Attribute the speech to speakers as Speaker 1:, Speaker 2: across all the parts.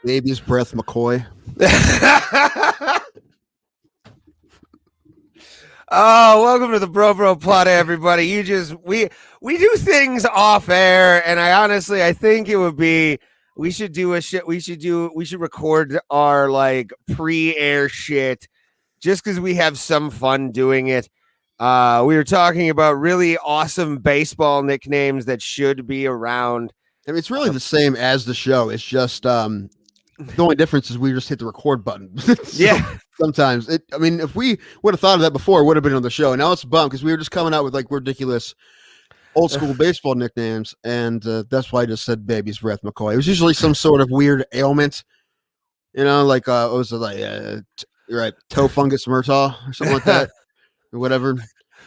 Speaker 1: Baby's breath McCoy.
Speaker 2: Oh, welcome to the Bro Bro Plata, everybody. We do things off air, and I think it would be we should record our like pre-air shit just because we have some fun doing it. We were talking about really awesome baseball nicknames that should be around.
Speaker 1: I mean, it's really the same as the show. It's just the only difference is we just hit the record button.
Speaker 2: Yeah.
Speaker 1: Sometimes if we would have thought of that before, it would have been on the show. And now it's a bum because we were just coming out with like ridiculous old school baseball nicknames, and that's why I just said Baby's Breath McCoy. It was usually some sort of weird ailment, like what was it like? Right, toe fungus Murtaugh or something like that, or whatever.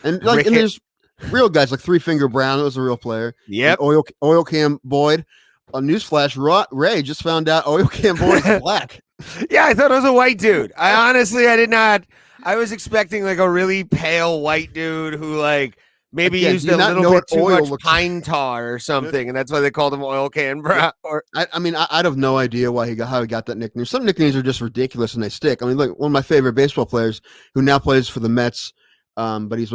Speaker 1: And and there's real guys like Three Finger Brown. That was a real player.
Speaker 2: Yep.
Speaker 1: Oil Cam Boyd. A newsflash: Ray just found out Oil Cam Boyd is black.
Speaker 2: Yeah, I thought it was a white dude. I did not. I was expecting like a really pale white dude who like maybe used a little bit too much pine tar or something, and that's why they called him Oil Can Brown.
Speaker 1: I'd have no idea how he got that nickname. Some nicknames are just ridiculous and they stick. I mean, look, one of my favorite baseball players who now plays for the Mets, but he's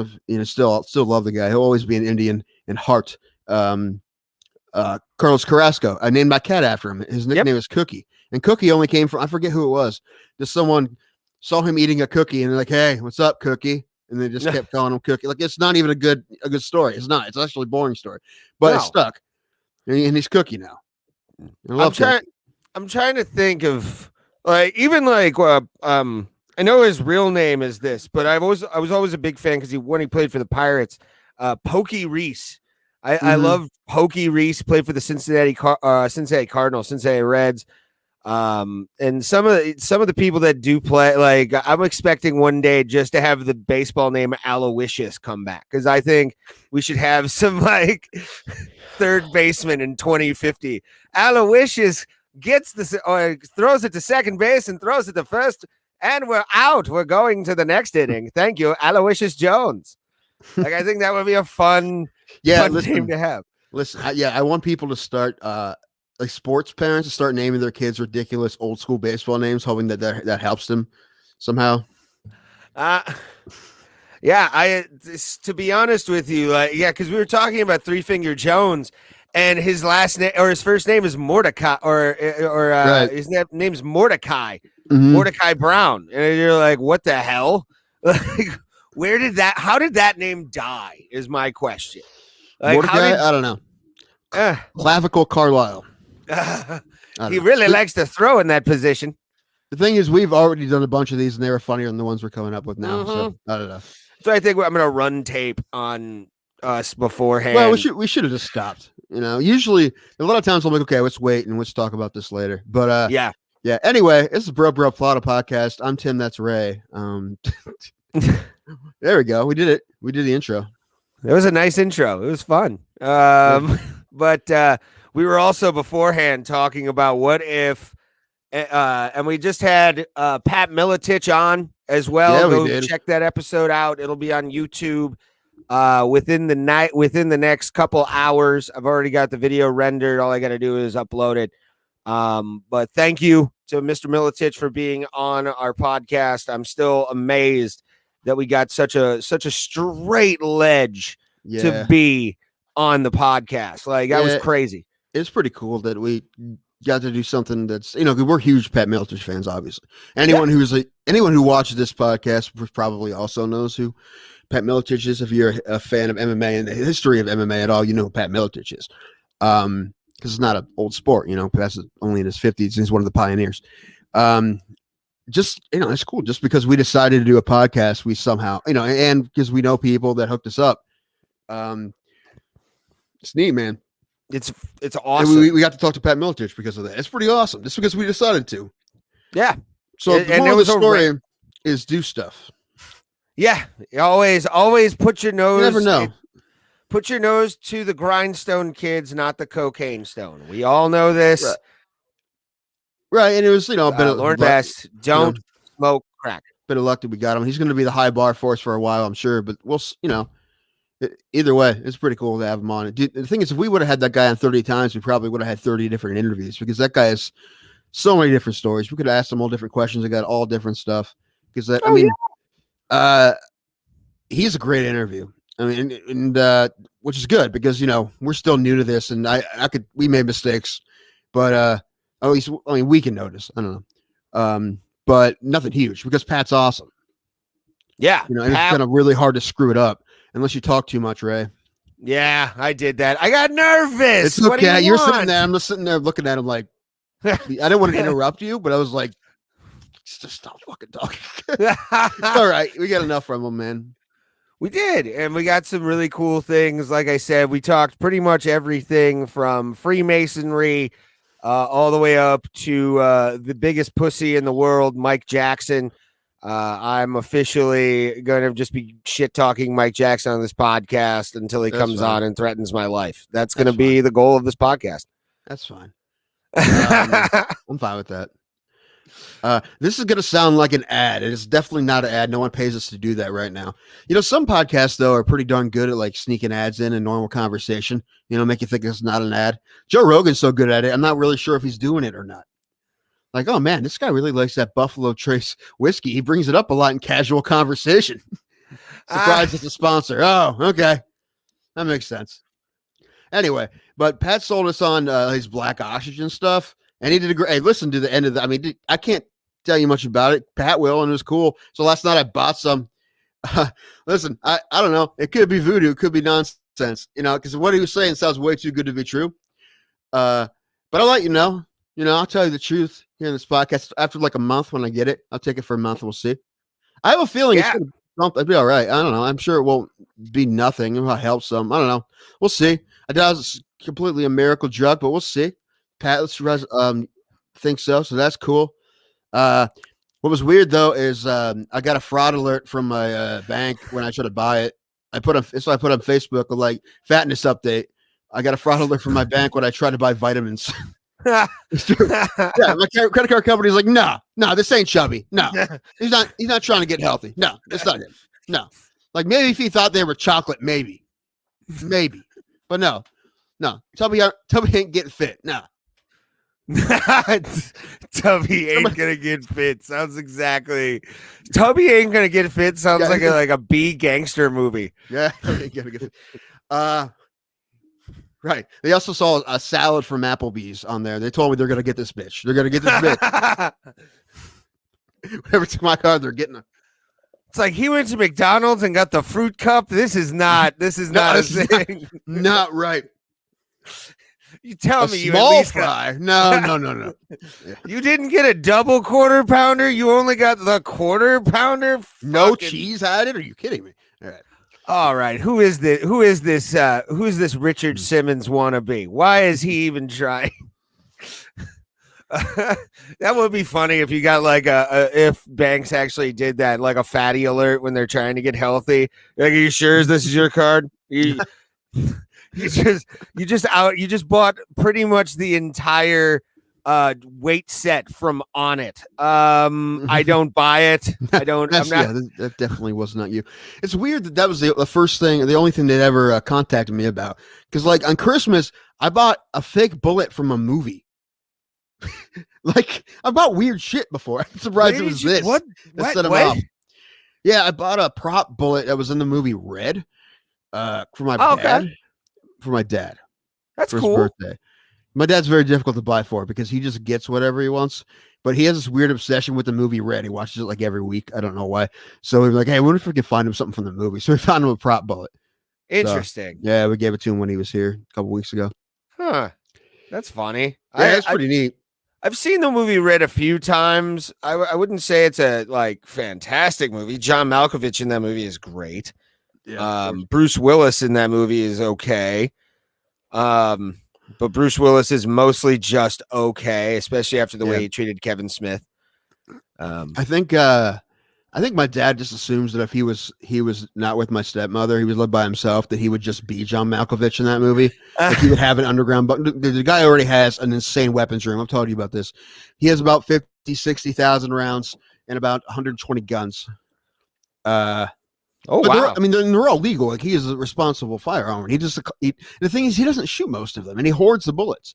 Speaker 1: still love the guy. He'll always be an Indian in heart. Carlos Carrasco. I named my cat after him. His nickname is Cookie. And Cookie only came from, I forget who it was. Just someone saw him eating a cookie and they're like, "Hey, what's up, Cookie?" And they just kept calling him Cookie. Like, it's not even a good story. It's not. It's actually a boring story. But It's stuck. And he's Cookie now. I'm
Speaker 2: trying to think of like even like I know his real name is this, but I was always a big fan because when he played for the Pirates, Pokey Reese. I love Pokey Reese. Played for the Cincinnati Cardinals, Cincinnati Reds. And some of the people that do play, like I'm expecting one day just to have the baseball name Aloysius come back because I think we should have some like third baseman in 2050. Aloysius gets throws it to second base and throws it to first, and we're out. We're going to the next inning. Thank you, Aloysius Jones. Like I think that would be a fun name to have.
Speaker 1: Listen, I want people to start like sports parents to start naming their kids ridiculous old school baseball names, hoping that helps them somehow.
Speaker 2: To be honest with you, because we were talking about Three Finger Jones, and his last name or his first name is Mordecai, or right. His name's Mordecai, Mordecai Brown, and you're like, what the hell? Like, how did that name die? Is my question. Like,
Speaker 1: Mordecai, I don't know. Clavicle Carlisle.
Speaker 2: He really likes to throw in that position.
Speaker 1: The thing is, we've already done a bunch of these, and they were funnier than the ones we're coming up with now. So I don't know.
Speaker 2: So I think I'm going to run tape on us beforehand.
Speaker 1: Well, we should have just stopped. Usually a lot of times I'm like, okay, let's wait and let's talk about this later. But yeah. Anyway, this is Bro Bro Plata podcast. I'm Tim. That's Ray. There we go. We did it. We did the intro.
Speaker 2: It was a nice intro. It was fun. But we were also beforehand talking about what if, and we just had Pat Miletich on as well.
Speaker 1: Yeah, we did.
Speaker 2: Check that episode out. It'll be on YouTube within the next couple hours. I've already got the video rendered. All I got to do is upload it. But thank you to Mr. Miletich for being on our podcast. I'm still amazed that we got such a straight ledge to be on the podcast. Like that was crazy.
Speaker 1: It's pretty cool that we got to do something that's, we're huge Pat Miletich fans, obviously. Anyone who watches this podcast probably also knows who Pat Miletich is. If you're a fan of MMA and the history of MMA at all, you know who Pat Miletich is. Because it's not an old sport, Pat's only in his 50s. He's one of the pioneers. Just, it's cool. Just because we decided to do a podcast, we somehow, and because we know people that hooked us up. It's neat, man.
Speaker 2: It's awesome.
Speaker 1: We got to talk to Pat Miletich because of that. It's pretty awesome. Just because we decided to.
Speaker 2: Yeah.
Speaker 1: So the moral of the story is do stuff.
Speaker 2: Yeah. Always put your nose.
Speaker 1: You never know.
Speaker 2: Put your nose to the grindstone, kids, not the cocaine stone. We all know this.
Speaker 1: Right. And it was, a bit of
Speaker 2: Lord Best. Don't smoke crack.
Speaker 1: Bit of luck that we got him. He's going to be the high bar for us for a while, I'm sure. But we'll, either way, it's pretty cool to have him on. The thing is, if we would have had that guy on 30 times, we probably would have had 30 different interviews because that guy is so many different stories. We could ask them all different questions. I got all different stuff because that. I
Speaker 2: Oh,
Speaker 1: mean, he's a great interview. I mean, and which is good because we're still new to this, and we made mistakes, but at least we can notice. I don't know, but nothing huge because Pat's awesome.
Speaker 2: Yeah,
Speaker 1: and it's kind of really hard to screw it up unless you talk too much, Ray.
Speaker 2: Yeah, I did that. I got nervous.
Speaker 1: It's okay. You're
Speaker 2: want?
Speaker 1: sitting there. I'm just sitting there looking at him like I didn't want to interrupt you, but I was like, just stop fucking talking. All right, we got enough from him, man.
Speaker 2: We did, and we got some really cool things. Like I said, we talked pretty much everything from Freemasonry all the way up to the biggest pussy in the world, Mike Jackson. I'm officially going to just be shit-talking Mike Jackson on this podcast until he comes on and threatens my life. That's going to be the goal of this podcast.
Speaker 1: That's fine. I'm fine with that. This is going to sound like an ad. It is definitely not an ad. No one pays us to do that right now. Some podcasts, though, are pretty darn good at like sneaking ads in normal conversation, make you think it's not an ad. Joe Rogan's so good at it. I'm not really sure if he's doing it or not. Like, oh man, this guy really likes that Buffalo Trace whiskey. He brings it up a lot in casual conversation. Surprised it's a sponsor. Oh, okay. That makes sense. Anyway, but Pat sold us on his black oxygen stuff. And he did a great. Hey, listen to the end of the. I mean, I can't tell you much about it. Pat will, and it was cool. So last night I bought some. Listen, I don't know. It could be voodoo. It could be nonsense. Because what he was saying sounds way too good to be true. But I'll let you know. I'll tell you the truth here in this podcast. After like a month, when I get it, I'll take it for a month. We'll see. I have a feeling it'll be all right. I don't know. I'm sure it won't be nothing. It might help some. I don't know. We'll see. I doubt it's completely a miracle drug, but we'll see. Pat thinks so that's cool. What was weird though is I got a fraud alert from my bank when I tried to buy it. I put on Facebook like fatness update. I got a fraud alert from my bank when I tried to buy vitamins. It's true. Yeah, my credit card company's like, no, this ain't chubby. No, he's not trying to get healthy. No, it's not him. No, like maybe if he thought they were chocolate, maybe, but no, Tubby ain't getting fit. No.
Speaker 2: Tubby ain't gonna get fit. Sounds exactly. Tubby ain't gonna get fit. Sounds like a B gangster movie.
Speaker 1: Yeah, ain't gonna get fit. Right. They also saw a salad from Applebee's on there. They told me they're gonna get this bitch. They're gonna get this bitch. Whenever it's my card, they're getting it.
Speaker 2: It's like he went to McDonald's and got the fruit cup. This is not a thing.
Speaker 1: Not right.
Speaker 2: You tell me you
Speaker 1: small fry. No.
Speaker 2: Yeah. You didn't get a double quarter pounder. You only got the quarter pounder.
Speaker 1: No cheese added. Are you kidding me?
Speaker 2: All right. Who is this? Who is this Richard Simmons wannabe? Why is he even trying? That would be funny if you got like if banks actually did that, like a fatty alert when they're trying to get healthy. Like, are you sure this is your card? You just bought pretty much the entire weight set from On It. I don't buy it. I don't.
Speaker 1: That definitely was not you. It's weird that was the first thing, the only thing they'd ever contacted me about. Because like on Christmas, I bought a fake bullet from a movie. Like I bought weird shit before. I'm surprised it was this.
Speaker 2: What?
Speaker 1: Set them off. Yeah, I bought a prop bullet that was in the movie Red. For my dad. Okay. For my dad.
Speaker 2: That's
Speaker 1: for
Speaker 2: cool.
Speaker 1: His birthday. My dad's very difficult to buy for because he just gets whatever he wants. But he has this weird obsession with the movie Red. He watches it like every week. I don't know why. So we were like, hey, I wonder if we could find him something from the movie. So we found him a prop bullet.
Speaker 2: Interesting.
Speaker 1: So, yeah, we gave it to him when he was here a couple weeks ago.
Speaker 2: Huh. That's funny.
Speaker 1: Yeah, that's pretty neat.
Speaker 2: I've seen the movie Red a few times. I wouldn't say it's a like fantastic movie. John Malkovich in that movie is great. Yeah, Bruce Willis in that movie is okay. But Bruce Willis is mostly just okay, especially after the way he treated Kevin Smith.
Speaker 1: I think my dad just assumes that if he was not with my stepmother, he was lived by himself, that he would just be John Malkovich in that movie. Like he would have an underground, but the guy already has an insane weapons room. I've told you about this. He has about 60,000 rounds and about 120 guns.
Speaker 2: Oh wow!
Speaker 1: They're all legal. Like he is a responsible firearm. The thing is, he doesn't shoot most of them, and he hoards the bullets.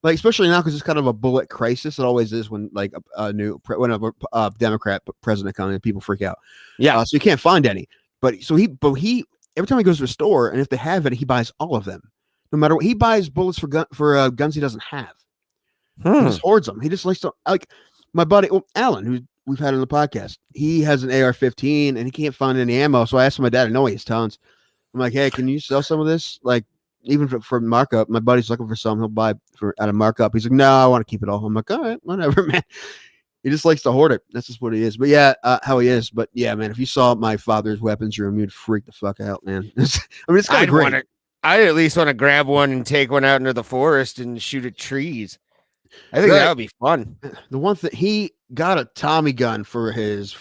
Speaker 1: like especially now because it's kind of a bullet crisis. It always is when like when a Democrat president comes in, people freak out.
Speaker 2: Yeah.
Speaker 1: So you can't find any. But he every time he goes to a store and if they have it, he buys all of them. No matter what, he buys bullets for guns he doesn't have. He just hoards them. He just likes to like my buddy Alan, who we've had on the podcast. He has an AR-15 and he can't find any ammo. So I asked my dad. I know he has tons. I'm like, hey, can you sell some of this? Like, even for markup. My buddy's looking for some. He'll buy for at a markup. He's like, no, I want to keep it all. I'm like, all right, whatever, man. He just likes to hoard it. That's just what he is. But yeah, how he is. But yeah, man, if you saw my father's weapons room, you'd freak the fuck out, man. I mean, it's kind of great.
Speaker 2: I at least want to grab one and take one out into the forest and shoot at trees. I think that would be fun.
Speaker 1: The one thing, he got a Tommy gun for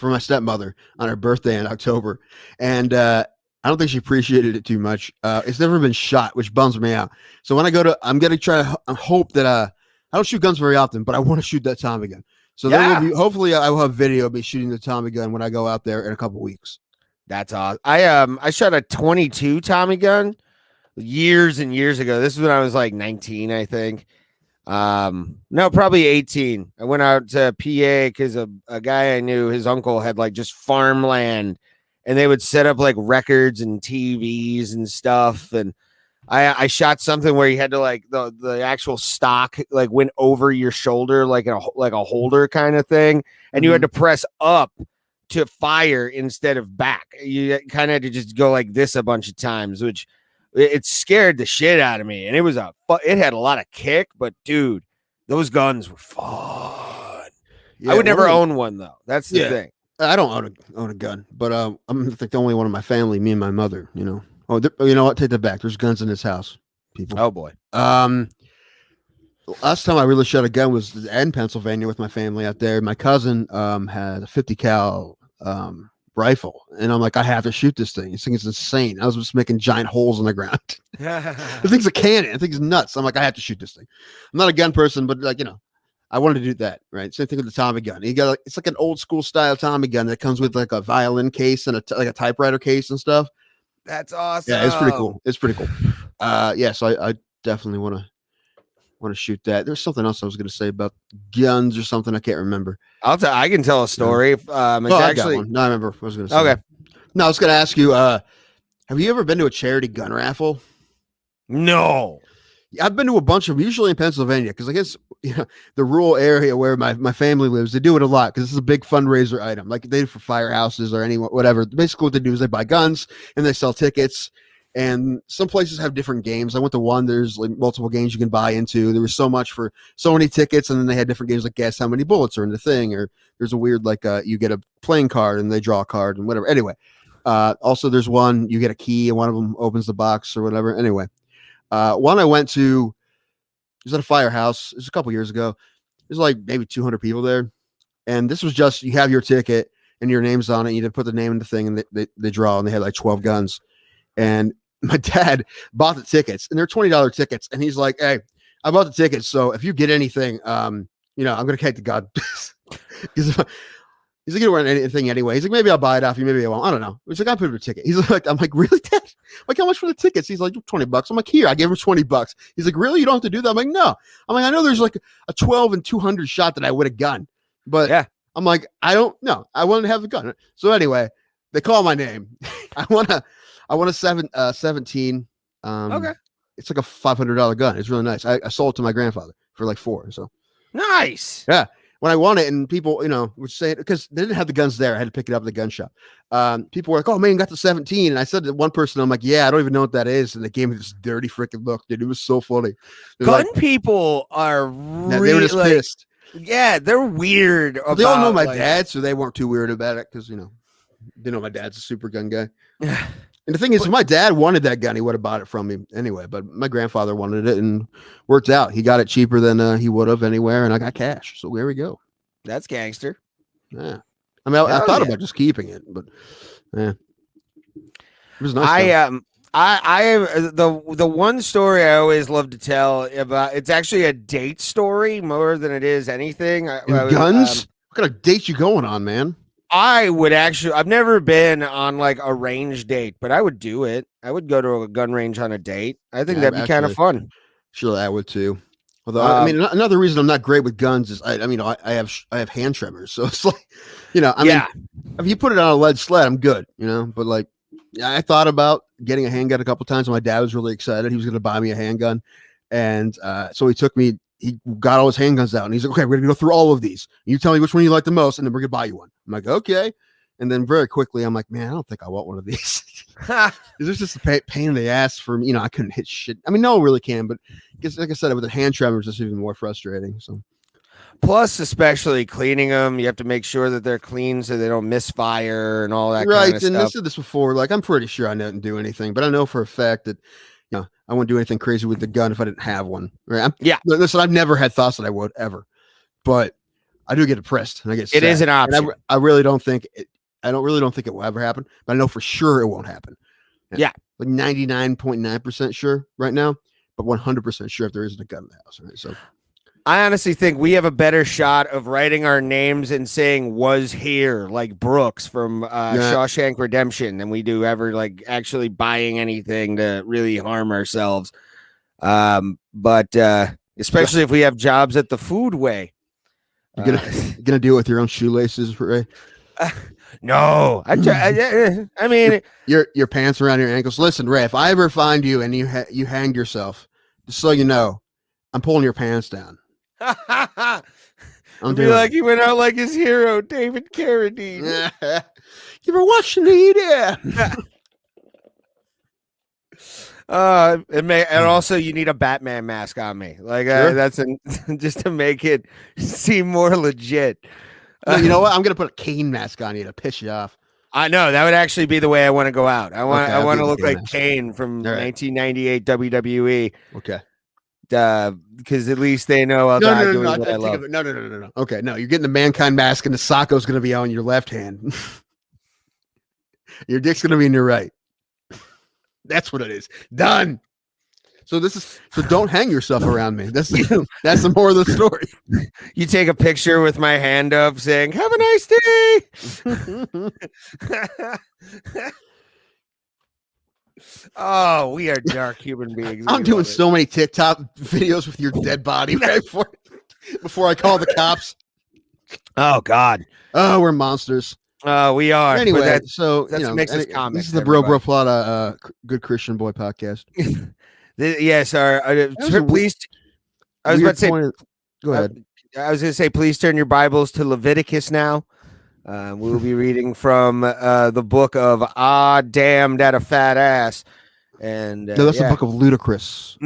Speaker 1: my stepmother on her birthday in October, and I don't think she appreciated it too much. It's never been shot, which bums me out. So when I'm gonna try to hope that I don't shoot guns very often, but I want to shoot that Tommy gun. So there will be, hopefully I will have video of me shooting the Tommy gun when I go out there in a couple weeks.
Speaker 2: That's awesome. I shot a 22 Tommy gun years and years ago. This is when I was like 19, I think. No, probably 18. I went out to PA because a guy I knew, his uncle had like just farmland, and they would set up like records and TVs and stuff. And I shot something where you had to like the actual stock like went over your shoulder like a holder kind of thing, and you had to press up to fire instead of back. You kind of had to just go like this a bunch of times, which it scared the shit out of me. And it had a lot of kick, but dude, those guns were fun. Yeah, I would never own one though. That's the thing.
Speaker 1: I don't own a gun, but I'm like the only one in my family, me and my mother, you know. Oh, you know what? Take that back. There's guns in this house, people.
Speaker 2: Oh boy.
Speaker 1: Last time I really shot a gun was in Pennsylvania with my family out there. My cousin had a 50 cal rifle, and I'm like, I have to shoot this thing. This thing is insane. I was just making giant holes in the ground. The thing's a cannon. The thing's nuts. I'm like, I have to shoot this thing. I'm not a gun person, but like, you know, I wanted to do that, right? Same thing with the Tommy gun. You got it's like an old school style Tommy gun that comes with like a violin case and like a typewriter case and stuff.
Speaker 2: That's awesome.
Speaker 1: Yeah, it's pretty cool. It's pretty cool. Yeah, so I definitely want to shoot that. There's something else I was going to say about guns or something. I can't remember.
Speaker 2: I can tell a story. It's
Speaker 1: I got one. No, I remember what I was going to say.
Speaker 2: Okay.
Speaker 1: No, I was going to ask you, have you ever been to a charity gun raffle?
Speaker 2: No.
Speaker 1: I've been to a bunch of them, usually in Pennsylvania, because I guess the rural area where my family lives, they do it a lot because this is a big fundraiser item. Like they do for firehouses or whatever. Basically, what they do is they buy guns and they sell tickets. And some places have different games. I went to one. There's like multiple games you can buy into. There was so much for so many tickets, and then they had different games like guess how many bullets are in the thing, or there's a weird like you get a playing card and they draw a card and whatever. Anyway, also there's one you get a key and one of them opens the box or whatever. Anyway. One I went to, it was at a firehouse. It was a couple years ago. There's like maybe 200 people there. And this was just, you have your ticket and your name's on it. You had to put the name in the thing and they draw, and they had like 12 guns. And my dad bought the tickets, and they're $20 tickets. And he's like, hey, I bought the tickets. So if you get anything, I'm going to take the gun. He's like, you don't want anything anyway. He's like, maybe I'll buy it off you. Maybe I won't. I don't know. He's like, I'll put it a ticket. He's like, I'm like, really, Dad? Like, how much for the tickets? He's like, $20. I'm like, here, I gave him $20. He's like, really? You don't have to do that? I'm like, no. I'm like, I know there's like a 12 and 200 shot that I would have gotten, but yeah. I'm like, I don't know. I wanted to have the gun. So anyway, they call my name. I want a 17.
Speaker 2: Okay.
Speaker 1: It's like a $500 gun. It's really nice. I sold it to my grandfather for like $4. So
Speaker 2: nice.
Speaker 1: Yeah. When I won it, and people, would say, because they didn't have the guns there, I had to pick it up at the gun shop. People were like, "Oh man, you got the 17." And I said to one person, "I'm like, yeah, I don't even know what that is." And they gave me this dirty freaking look, dude. It was so funny.
Speaker 2: Gun people are really,
Speaker 1: they were just pissed.
Speaker 2: Yeah, they're weird.
Speaker 1: They all know my dad, so they weren't too weird about it because they know my dad's a super gun guy. And the thing is, if my dad wanted that gun, he would have bought it from me anyway. But my grandfather wanted it, and worked out. He got it cheaper than he would have anywhere, and I got cash. So there we go.
Speaker 2: That's gangster.
Speaker 1: Yeah, I mean, I thought about just keeping it, but yeah, it was nice.
Speaker 2: The one story I always love to tell about. It's actually a date story more than it is anything.
Speaker 1: Guns? What kind of date you going on, man?
Speaker 2: I've never been on like a range date, but I would do it. I would go to a gun range on a date. I think that'd be kind of fun.
Speaker 1: Sure, I would too. Although I mean, another reason I'm not great with guns is I have hand tremors, so it's like, I mean, if you put it on a lead sled, I'm good, But like, I thought about getting a handgun a couple times. And my dad was really excited; he was going to buy me a handgun, and so he took me. He got all his handguns out, and he's like, "Okay, we're going to go through all of these. You tell me which one you like the most, and then we're going to buy you one." I'm like, "Okay." And then very quickly, I'm like, "Man, I don't think I want one of these." It's just a pain in the ass for me. I couldn't hit shit. I mean, no one really can, but like I said, with the hand tremors, it's even more frustrating. So,
Speaker 2: plus, especially cleaning them, you have to make sure that they're clean so they don't misfire and all that.
Speaker 1: Right,
Speaker 2: kind of
Speaker 1: and
Speaker 2: stuff.
Speaker 1: I said this before. Like, I'm pretty sure I didn't do anything, but I know for a fact that I wouldn't do anything crazy with the gun if I didn't have one. Right? Listen, I've never had thoughts that I would ever, but I do get depressed and I get sad.
Speaker 2: It is an option.
Speaker 1: I really don't think it. I really don't think it will ever happen, but I know for sure it won't happen.
Speaker 2: Yeah.
Speaker 1: Like 99.9% sure right now, but 100% sure if there isn't a gun in the house. Right. So
Speaker 2: I honestly think we have a better shot of writing our names and saying "was here" like Brooks from Shawshank Redemption than we do ever like actually buying anything to really harm ourselves. But especially if we have jobs at the food way.
Speaker 1: You're gonna deal with your own shoelaces, Ray?
Speaker 2: No, I mean
Speaker 1: your pants around your ankles. Listen, Ray, if I ever find you and you hanged yourself, just so you know, I'm pulling your pants down.
Speaker 2: I'm be like he went out like his hero, David Carradine.
Speaker 1: You ever watched the
Speaker 2: and also you need a Batman mask on me, like
Speaker 1: sure.
Speaker 2: That's just to make it seem more legit.
Speaker 1: No, you know what? I'm gonna put a Kane mask on you to piss you off.
Speaker 2: I know that would actually be the way I want to go out. I want to look like Kane from 1998 WWE.
Speaker 1: Okay.
Speaker 2: Because at least they know I'll die doing what I love.
Speaker 1: No. Okay, no, you're getting the Mankind mask, and the Sacco's going to be on your left hand. Your dick's going to be in your right. That's what it is. Done. So don't hang yourself around me. That's the more of the story.
Speaker 2: You take a picture with my hand up saying, "Have a nice day." Oh, we are dark human beings.
Speaker 1: I'm doing so many TikTok videos with your dead body right before I call the cops.
Speaker 2: Oh God.
Speaker 1: Oh, we're monsters.
Speaker 2: We are.
Speaker 1: Anyway, that's
Speaker 2: makes us comics.
Speaker 1: This is the Bro Bro Plata Good Christian Boy podcast.
Speaker 2: Yes, please. I was about to say.
Speaker 1: Go ahead.
Speaker 2: I was going to say, please turn your Bibles to Leviticus now. We'll be reading from the book of Damn That a Fat Ass. And
Speaker 1: no, that's the book of Ludicrous.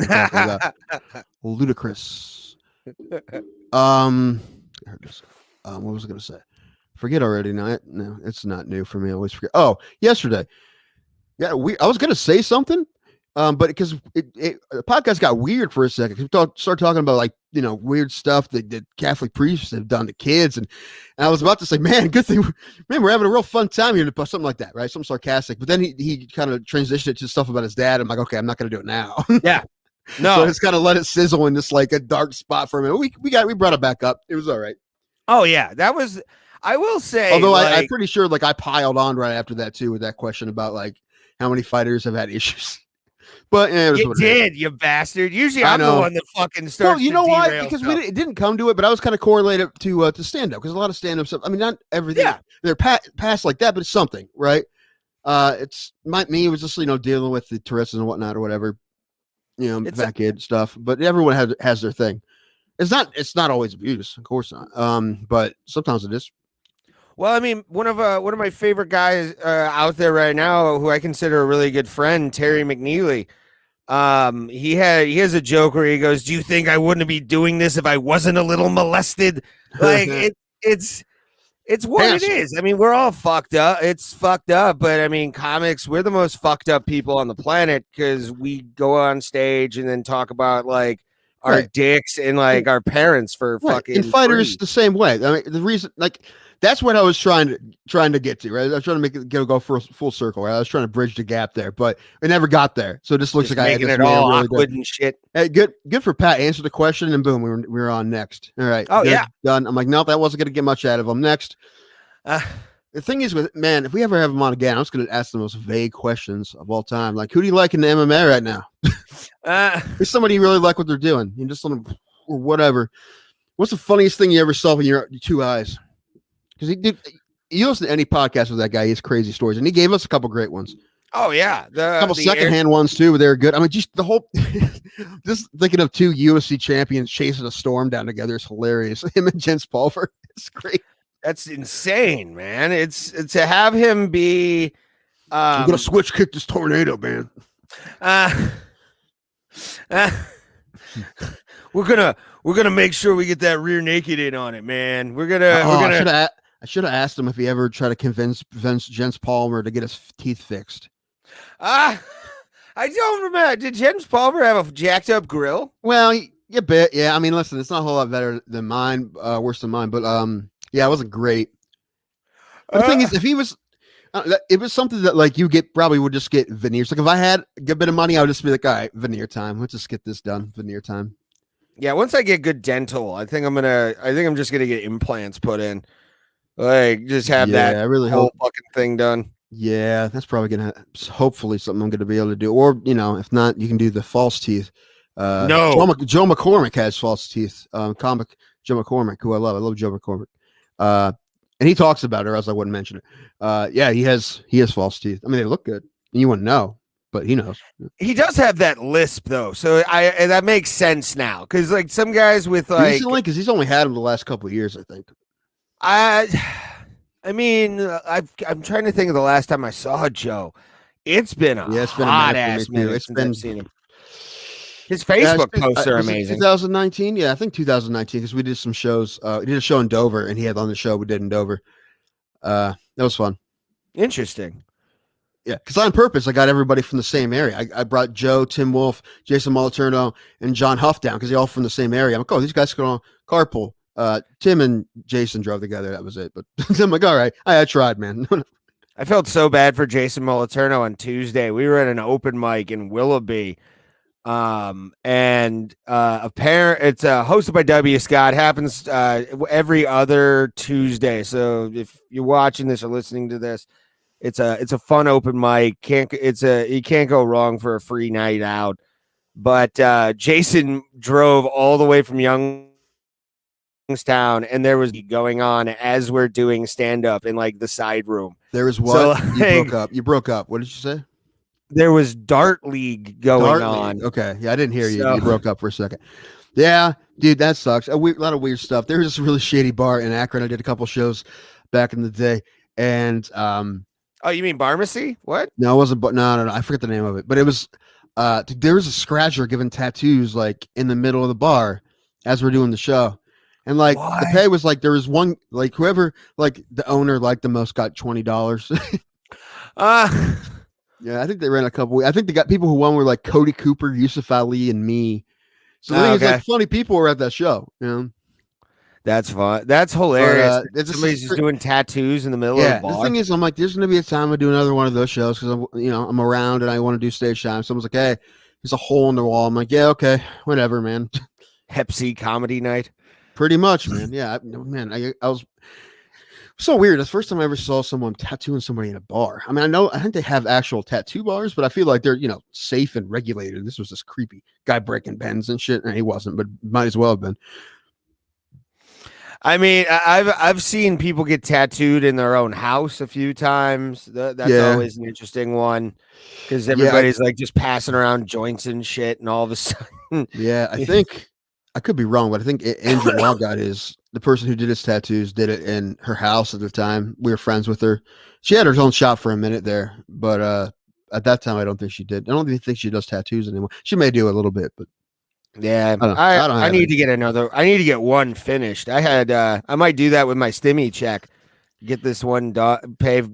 Speaker 1: Ludicrous. What was I going to say? Forget already. No, it's not new for me. I always forget. Oh, yesterday. Yeah, I was going to say something. But because the podcast got weird for a second, we started talking about like weird stuff that Catholic priests have done to kids, and I was about to say, man, good thing, man, we're having a real fun time here, something like that, right? Something sarcastic. But then he kind of transitioned it to stuff about his dad. I'm like, okay, I'm not going to do it now.
Speaker 2: Yeah, no,
Speaker 1: so it's kind of let it sizzle in this like a dark spot for a minute. We brought it back up. It was all right.
Speaker 2: Oh yeah, that was. I will say,
Speaker 1: although I'm pretty sure like I piled on right after that too with that question about like how many fighters have had issues. But
Speaker 2: you did, you bastard. Usually I'm the one that fucking starts.
Speaker 1: Well, you know why? Because it didn't come to it, but I was kind of correlated to stand up because a lot of stand up stuff. I mean, not everything. Yeah. They're past like that, but it's something, right? It was just dealing with the Tourette's and whatnot or whatever, fat kid stuff. But everyone has their thing. It's not always abuse, of course not. But sometimes it is.
Speaker 2: Well, I mean, one of my favorite guys out there right now, who I consider a really good friend, Terry McNeely. He has a joke where he goes, "Do you think I wouldn't be doing this if I wasn't a little molested?" Like it's what it is. I mean, we're all fucked up. It's fucked up, but I mean, comics, we're the most fucked up people on the planet because we go on stage and then talk about like our dicks and like our parents for fucking.
Speaker 1: And fighters the same way. I mean, the reason like. That's what I was trying to get to, right? I was trying to make it go for a full circle, right? I was trying to bridge the gap there, but it never got there. So this looks like
Speaker 2: making it all really awkward and shit.
Speaker 1: Hey, good for Pat. Answer the question, and boom, we were on next. All right.
Speaker 2: Oh yeah,
Speaker 1: done. I'm like, nope, that wasn't going to get much out of him. Next. The thing is, if we ever have him on again, I'm just going to ask the most vague questions of all time. Like, who do you like in the MMA right now? Is somebody you really like what they're doing? You just let them or whatever. What's the funniest thing you ever saw with your two eyes? Because you listen to any podcast with that guy, he has crazy stories, and he gave us a couple great ones.
Speaker 2: Oh yeah,
Speaker 1: A couple secondhand ones too, but they're good. I mean, just the whole, just thinking of two UFC champions chasing a storm down together is hilarious. Him and Jens Pulver, it's great.
Speaker 2: That's insane, man. It's to have him be.
Speaker 1: I'm gonna switch kick this tornado, man.
Speaker 2: We're gonna make sure we get that rear naked in on it, man. We're gonna.
Speaker 1: I should have asked him if he ever tried to convince Jens Palmer to get his teeth fixed.
Speaker 2: I don't remember. Did Jens Palmer have a jacked up grill?
Speaker 1: Well, a bit, yeah. I mean, listen, it's not a whole lot better than mine, worse than mine, but yeah, it wasn't great. But the thing is, if he was, it was something that like you probably would just get veneers. Like if I had a good bit of money, I would just be like, all right, veneer time. Let's just get this done. Veneer time.
Speaker 2: Yeah, once I get good dental, I think I'm just gonna get implants put in. Like just have that
Speaker 1: I really
Speaker 2: whole
Speaker 1: hope
Speaker 2: fucking thing done.
Speaker 1: Yeah, that's probably gonna hopefully something I'm gonna be able to do. Or if not, you can do the false teeth.
Speaker 2: No,
Speaker 1: Joe McCormick has false teeth. Comic Joe McCormick, who I love. I love Joe McCormick. And he talks about it, or else I wouldn't mention it. Yeah, he has false teeth. I mean, they look good. You wouldn't know, but he knows.
Speaker 2: He does have that lisp though, so that makes sense now. Because like some guys with like
Speaker 1: recently, because he's only had him the last couple of years, I think.
Speaker 2: I mean, I'm trying to think of the last time I saw Joe. It's been a hot ass minute since I've seen him. His Facebook posts are amazing.
Speaker 1: 2019, yeah, I think 2019 because we did some shows. We did a show in Dover, and he had on the show we did in Dover. That was fun.
Speaker 2: Interesting.
Speaker 1: Yeah, because on purpose I got everybody from the same area. I brought Joe, Tim Wolf, Jason Moliterno, and John Huff down because they're all from the same area. I'm like, oh, these guys can all carpool. Tim and Jason drove together. That was it. But I'm like, all right, I tried, man.
Speaker 2: I felt so bad for Jason Moliterno on Tuesday. We were at an open mic in Willoughby. And it's hosted by W. Scott. Happens every other Tuesday. So if you're watching this or listening to this, it's a fun open mic. You can't go wrong for a free night out. But Jason drove all the way from Youngstown, and there was going on as we're doing stand up in like the side room.
Speaker 1: There was what? So, you broke up. What did you say?
Speaker 2: There was Dart League going on.
Speaker 1: Okay. Yeah, I didn't hear you. You broke up for a second. Yeah, dude, that sucks. A lot of weird stuff. There was this really shady bar in Akron. I did a couple shows back in the day. And
Speaker 2: oh, you mean Barmacy? What?
Speaker 1: No, it wasn't, but no. I forget the name of it. But it was there was a scratcher giving tattoos like in the middle of the bar as we're doing the show. And like the pay was like there was one like whoever like the owner liked the most got $20. Yeah, I think they ran a couple. I think they got people who won were like Cody Cooper, Yusuf Ali, and me. So I think it's like funny people were at that show. You know,
Speaker 2: that's fun. That's hilarious. Somebody's just doing tattoos in the middle of the bar.
Speaker 1: The thing is, I'm like, there's going to be a time I do another one of those shows because I'm around and I want to do stage time. Someone's like, hey, there's a hole in the wall. I'm like, yeah, okay, whatever, man.
Speaker 2: Hep C comedy night.
Speaker 1: Pretty much, man. Yeah, I was. So weird. That's the first time I ever saw someone tattooing somebody in a bar. I mean, I think they have actual tattoo bars, but I feel like they're, safe and regulated. This was this creepy guy breaking bends and shit. And he wasn't, but might as well have been.
Speaker 2: I mean, I've seen people get tattooed in their own house a few times. That's always an interesting one because everybody's like just passing around joints and shit, and all of a sudden.
Speaker 1: Yeah, I think I could be wrong, but I think Andrew Walgott is the person who did his tattoos. Did it in her house at the time. We were friends with her. She had her own shop for a minute there, but at that time, I don't think she did. I don't even think she does tattoos anymore. She may do a little bit, but.
Speaker 2: Yeah, I need to get another. I need to get one finished. I might do that with my stimmy check. Get this one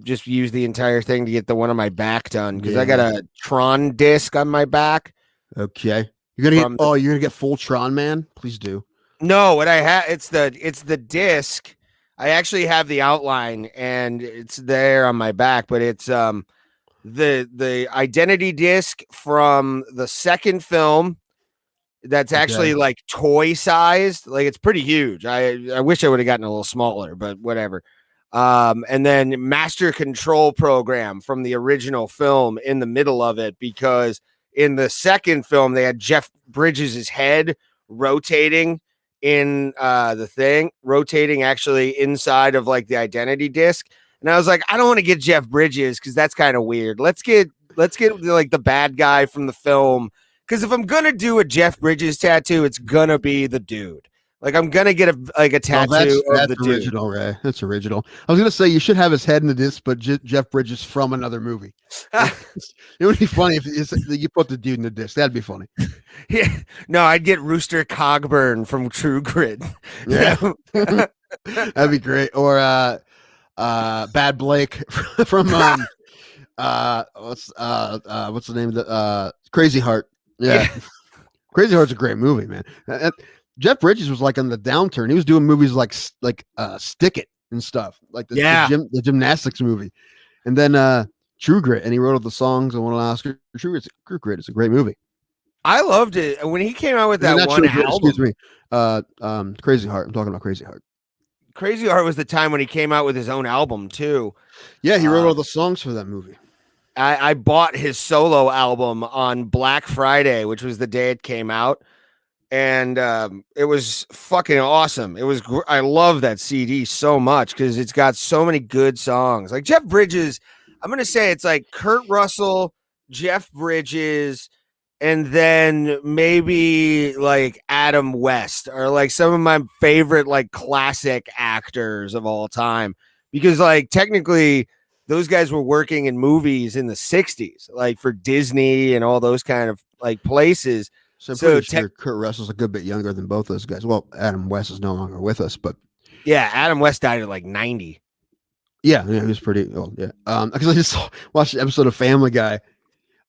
Speaker 2: just use the entire thing to get the one on my back done because I got a Tron disc on my back.
Speaker 1: Okay, you're gonna get full Tron, man. Please do.
Speaker 2: No, what I have it's the disc. I actually have the outline and it's there on my back, but it's the identity disc from the second film. That's actually like toy sized. Like it's pretty huge. I wish I would have gotten a little smaller, but whatever. And then master control program from the original film in the middle of it, because in the second film they had Jeff Bridges' head rotating in the thing, rotating actually inside of like the identity disc. And I was like, I don't want to get Jeff Bridges because that's kind of weird. Let's get like the bad guy from the film. Because if I'm gonna do a Jeff Bridges tattoo, it's gonna be the dude. Like I'm gonna get a tattoo of the
Speaker 1: original,
Speaker 2: dude.
Speaker 1: Ray. That's original. I was gonna say you should have his head in the disc, but Jeff Bridges from another movie. It would be funny if you put the dude in the disc. That'd be funny.
Speaker 2: Yeah, no, I'd get Rooster Cogburn from True Grit.
Speaker 1: Yeah, that'd be great. Or Bad Blake from what's the name of the Crazy Heart? Yeah. Crazy Heart's a great movie, man. Jeff Bridges was like on the downturn. He was doing movies like Stick It and stuff, like the gymnastics movie, and then True Grit, and he wrote all the songs and won an Oscar. True Grit is a great movie.
Speaker 2: I loved it when he came out with that one album.
Speaker 1: Excuse me, Crazy Heart. I'm talking about Crazy Heart.
Speaker 2: Crazy Heart was the time when he came out with his own album too.
Speaker 1: Yeah, he wrote all the songs for that movie.
Speaker 2: I bought his solo album on Black Friday, which was the day it came out. And it was fucking awesome. I love that CD so much because it's got so many good songs. Like Jeff Bridges, I'm going to say it's like Kurt Russell, Jeff Bridges, and then maybe like Adam West are like some of my favorite like classic actors of all time. Because like technically those guys were working in movies in the 60s, like for Disney and all those kind of like places.
Speaker 1: So I'm pretty sure Kurt Russell's a good bit younger than both those guys. Well, Adam West is no longer with us, but
Speaker 2: yeah, Adam West died at like 90.
Speaker 1: Yeah, he was pretty old. Yeah, because I just watched an episode of Family Guy,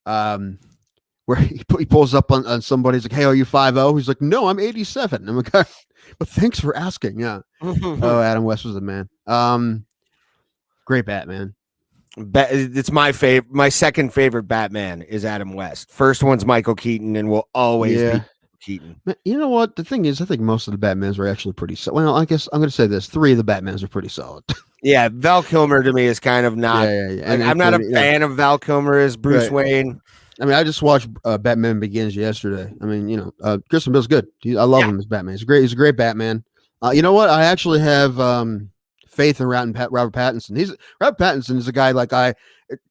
Speaker 1: where he pulls up on somebody. He's like, "Hey, are you 5'0"? He's like, "No, I'm 87." I'm like, "But thanks for asking." Yeah. Oh, Adam West was the man. Great Batman.
Speaker 2: It's my favorite. My second favorite Batman is Adam West. First one's Michael Keaton, and will always be Keaton.
Speaker 1: You know what? The thing is, I think most of the Batmans were actually pretty solid. Well, I guess I'm going to say this: 3 of the Batmans are pretty solid.
Speaker 2: Yeah, Val Kilmer to me is kind of not. Like, I'm not a fan of Val Kilmer as Bruce Wayne.
Speaker 1: I mean, I just watched Batman Begins yesterday. I mean, Christian Bale's good. I love him as Batman. He's great. He's a great Batman. You know what? I actually have faith in Robert Pattinson. Robert Pattinson is a guy like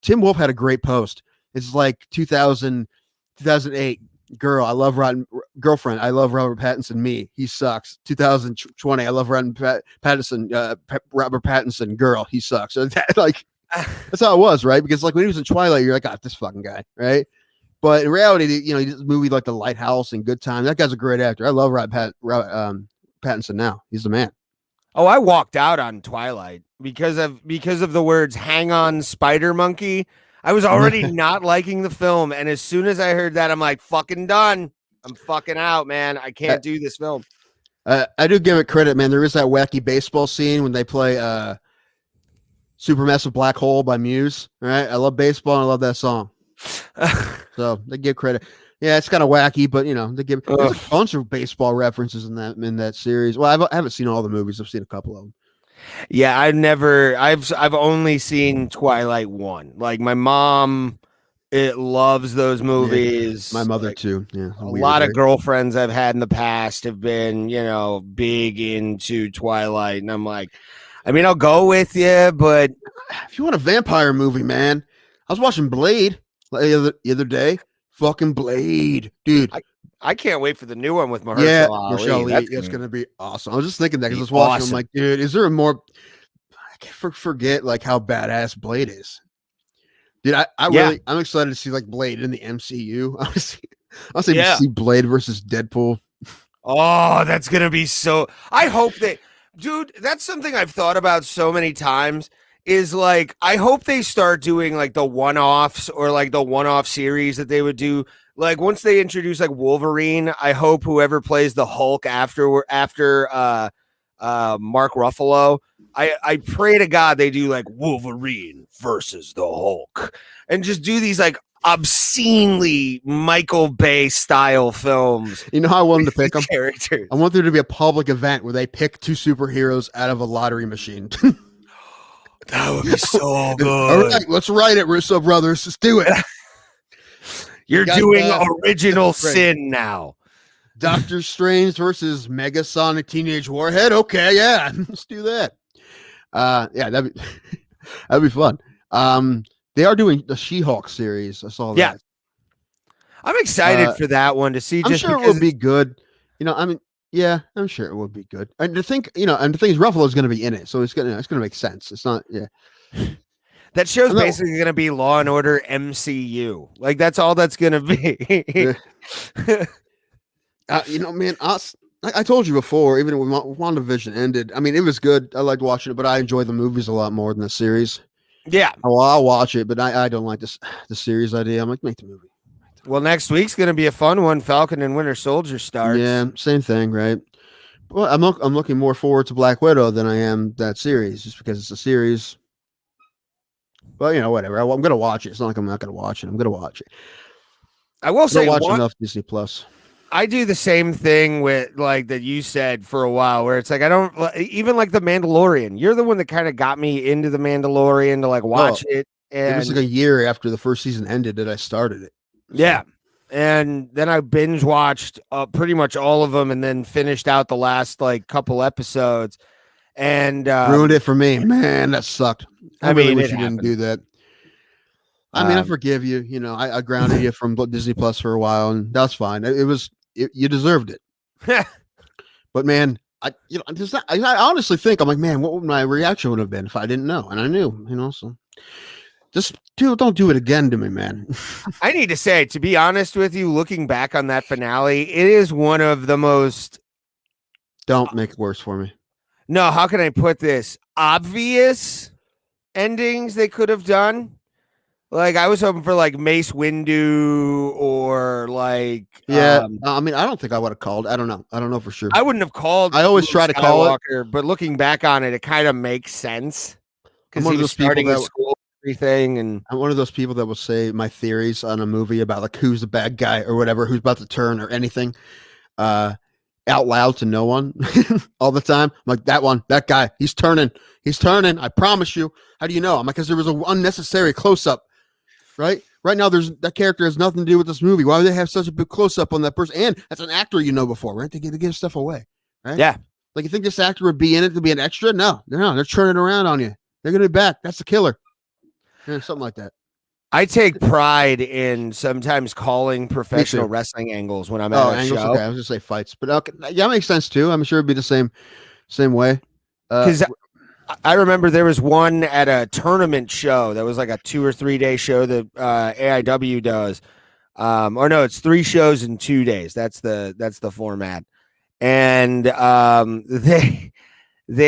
Speaker 1: Tim Wolf had a great post. It's like 2008. Girlfriend. I love Robert Pattinson. Me, he sucks. 2020. I love Robert Pattinson. Robert Pattinson. Girl, he sucks. So that's how it was, right? Because like when he was in Twilight, you're like, this fucking guy, right? But in reality, he did a movie like The Lighthouse and Good Time. That guy's a great actor. I love Pattinson now. He's the man.
Speaker 2: Oh, I walked out on Twilight because of the words "hang on, spider monkey." I was already not liking the film, and as soon as I heard that, I'm like, fucking done. I'm fucking out, man. I can't do this film.
Speaker 1: I do give it credit, man. There is that wacky baseball scene when they play Supermassive Black Hole by Muse. All right. I love baseball and I love that song. So they give credit. Yeah, it's kind of wacky, but they give there's a bunch of baseball references in that series. Well, I haven't seen all the movies. I've seen a couple of them.
Speaker 2: Yeah, I've only seen Twilight 1. Like my mom, loves those movies.
Speaker 1: My mother too. Yeah,
Speaker 2: a lot of girlfriends I've had in the past have been, big into Twilight, and I'm like, I mean, I'll go with you, but
Speaker 1: if you want a vampire movie, man, I was watching Blade the other day. Fucking Blade, dude.
Speaker 2: I can't wait for the new one with Mahershala Ali.
Speaker 1: It's gonna be awesome. I was just thinking that because I was watching. I'm like, dude, is there a more? I can't forget like how badass Blade is. Dude, I'm excited to see like Blade in the MCU. I'll see Blade versus Deadpool.
Speaker 2: Oh, that's gonna be so. I hope that, dude. That's something I've thought about so many times. Is like, I hope they start doing like the one-offs or like the one-off series that they would do. Like once they introduce like Wolverine, I hope whoever plays the Hulk after Mark Ruffalo, I pray to God they do like Wolverine versus the Hulk and just do these like obscenely Michael Bay style films.
Speaker 1: You know how I wanted to pick them?
Speaker 2: Characters.
Speaker 1: I want there to be a public event where they pick 2 superheroes out of a lottery machine.
Speaker 2: That would be so good.
Speaker 1: All right, let's write it, Russo brothers. Let's do it.
Speaker 2: You're doing original sin now.
Speaker 1: Doctor Strange versus Mega Sonic Teenage Warhead. Okay, yeah, let's do that. Yeah, that'd be fun. They are doing the She-Hulk series. I saw
Speaker 2: Yeah.
Speaker 1: that.
Speaker 2: I'm excited for that one to see.
Speaker 1: I'm
Speaker 2: Just
Speaker 1: sure it
Speaker 2: because
Speaker 1: will be good. I mean, yeah, I'm sure it will be good. And to think, and the thing is, Ruffalo's going to be in it, so it's gonna make sense. It's not, yeah.
Speaker 2: that show's
Speaker 1: I'm not-
Speaker 2: basically going to be Law and Order MCU. Like that's all that's going to be.
Speaker 1: Man, I told you before, even when WandaVision ended, I mean, it was good. I liked watching it, but I enjoy the movies a lot more than the series.
Speaker 2: Yeah.
Speaker 1: Well, I'll watch it, but I don't like the series idea. I'm like, make the movie.
Speaker 2: Well, next week's going to be a fun one. Falcon and Winter Soldier starts.
Speaker 1: Yeah, same thing, right? Well, I'm looking more forward to Black Widow than I am that series, just because it's a series. Well, whatever. I'm gonna watch it. It's not like I'm not gonna watch it. I'm gonna watch it.
Speaker 2: I will say,
Speaker 1: watch enough Disney Plus.
Speaker 2: I do the same thing with like that you said for a while, where it's like I don't even like the Mandalorian. You're the one that kind of got me into the Mandalorian to like watch it. And
Speaker 1: it was like a year after the first season ended that I started it.
Speaker 2: So. Yeah. And then I binge watched pretty much all of them and then finished out the last like couple episodes and
Speaker 1: ruined it for me. Man, that sucked. I really wish you didn't do that. I mean, I forgive you. I grounded you from Disney Plus for a while, and that's fine. You deserved it. But man, I honestly think I'm like, man, what would my reaction would have been if I didn't know? And I knew, so just don't do it again to me, man.
Speaker 2: I need to say, to be honest with you, looking back on that finale, it is one of the most.
Speaker 1: Don't make it worse for me.
Speaker 2: No, how can I put this? Obvious endings they could have done. Like I was hoping for like Mace Windu or like
Speaker 1: I mean I don't think I would have called. I don't know for sure.
Speaker 2: I wouldn't have called.
Speaker 1: I always try to call it,
Speaker 2: but looking back on it, it kind of makes sense because he was
Speaker 1: starting
Speaker 2: at school, everything, and
Speaker 1: I'm one of those people that will say my theories on a movie about like who's the bad guy or whatever, who's about to turn or anything, out loud to no one all the time. I'm like that guy, he's turning. I promise you. How do you know? I'm like, because there was an unnecessary close up. Right now, that character has nothing to do with this movie. Why would they have such a big close up on that person? And that's an actor before, right? They give stuff away, right?
Speaker 2: Yeah.
Speaker 1: Like you think this actor would be in it to be an extra? No, they're turning around on you. They're gonna be back. That's the killer. Yeah, something like that.
Speaker 2: I take pride in sometimes calling professional wrestling angles when I'm at a show.
Speaker 1: Okay. I was gonna say fights, but okay, yeah, that makes sense too. I'm sure it'd be the same way.
Speaker 2: Because I remember there was one at a tournament show that was like a 2 or 3 day show that AIW does. Or no, it's 3 shows in 2 days. That's the format. And they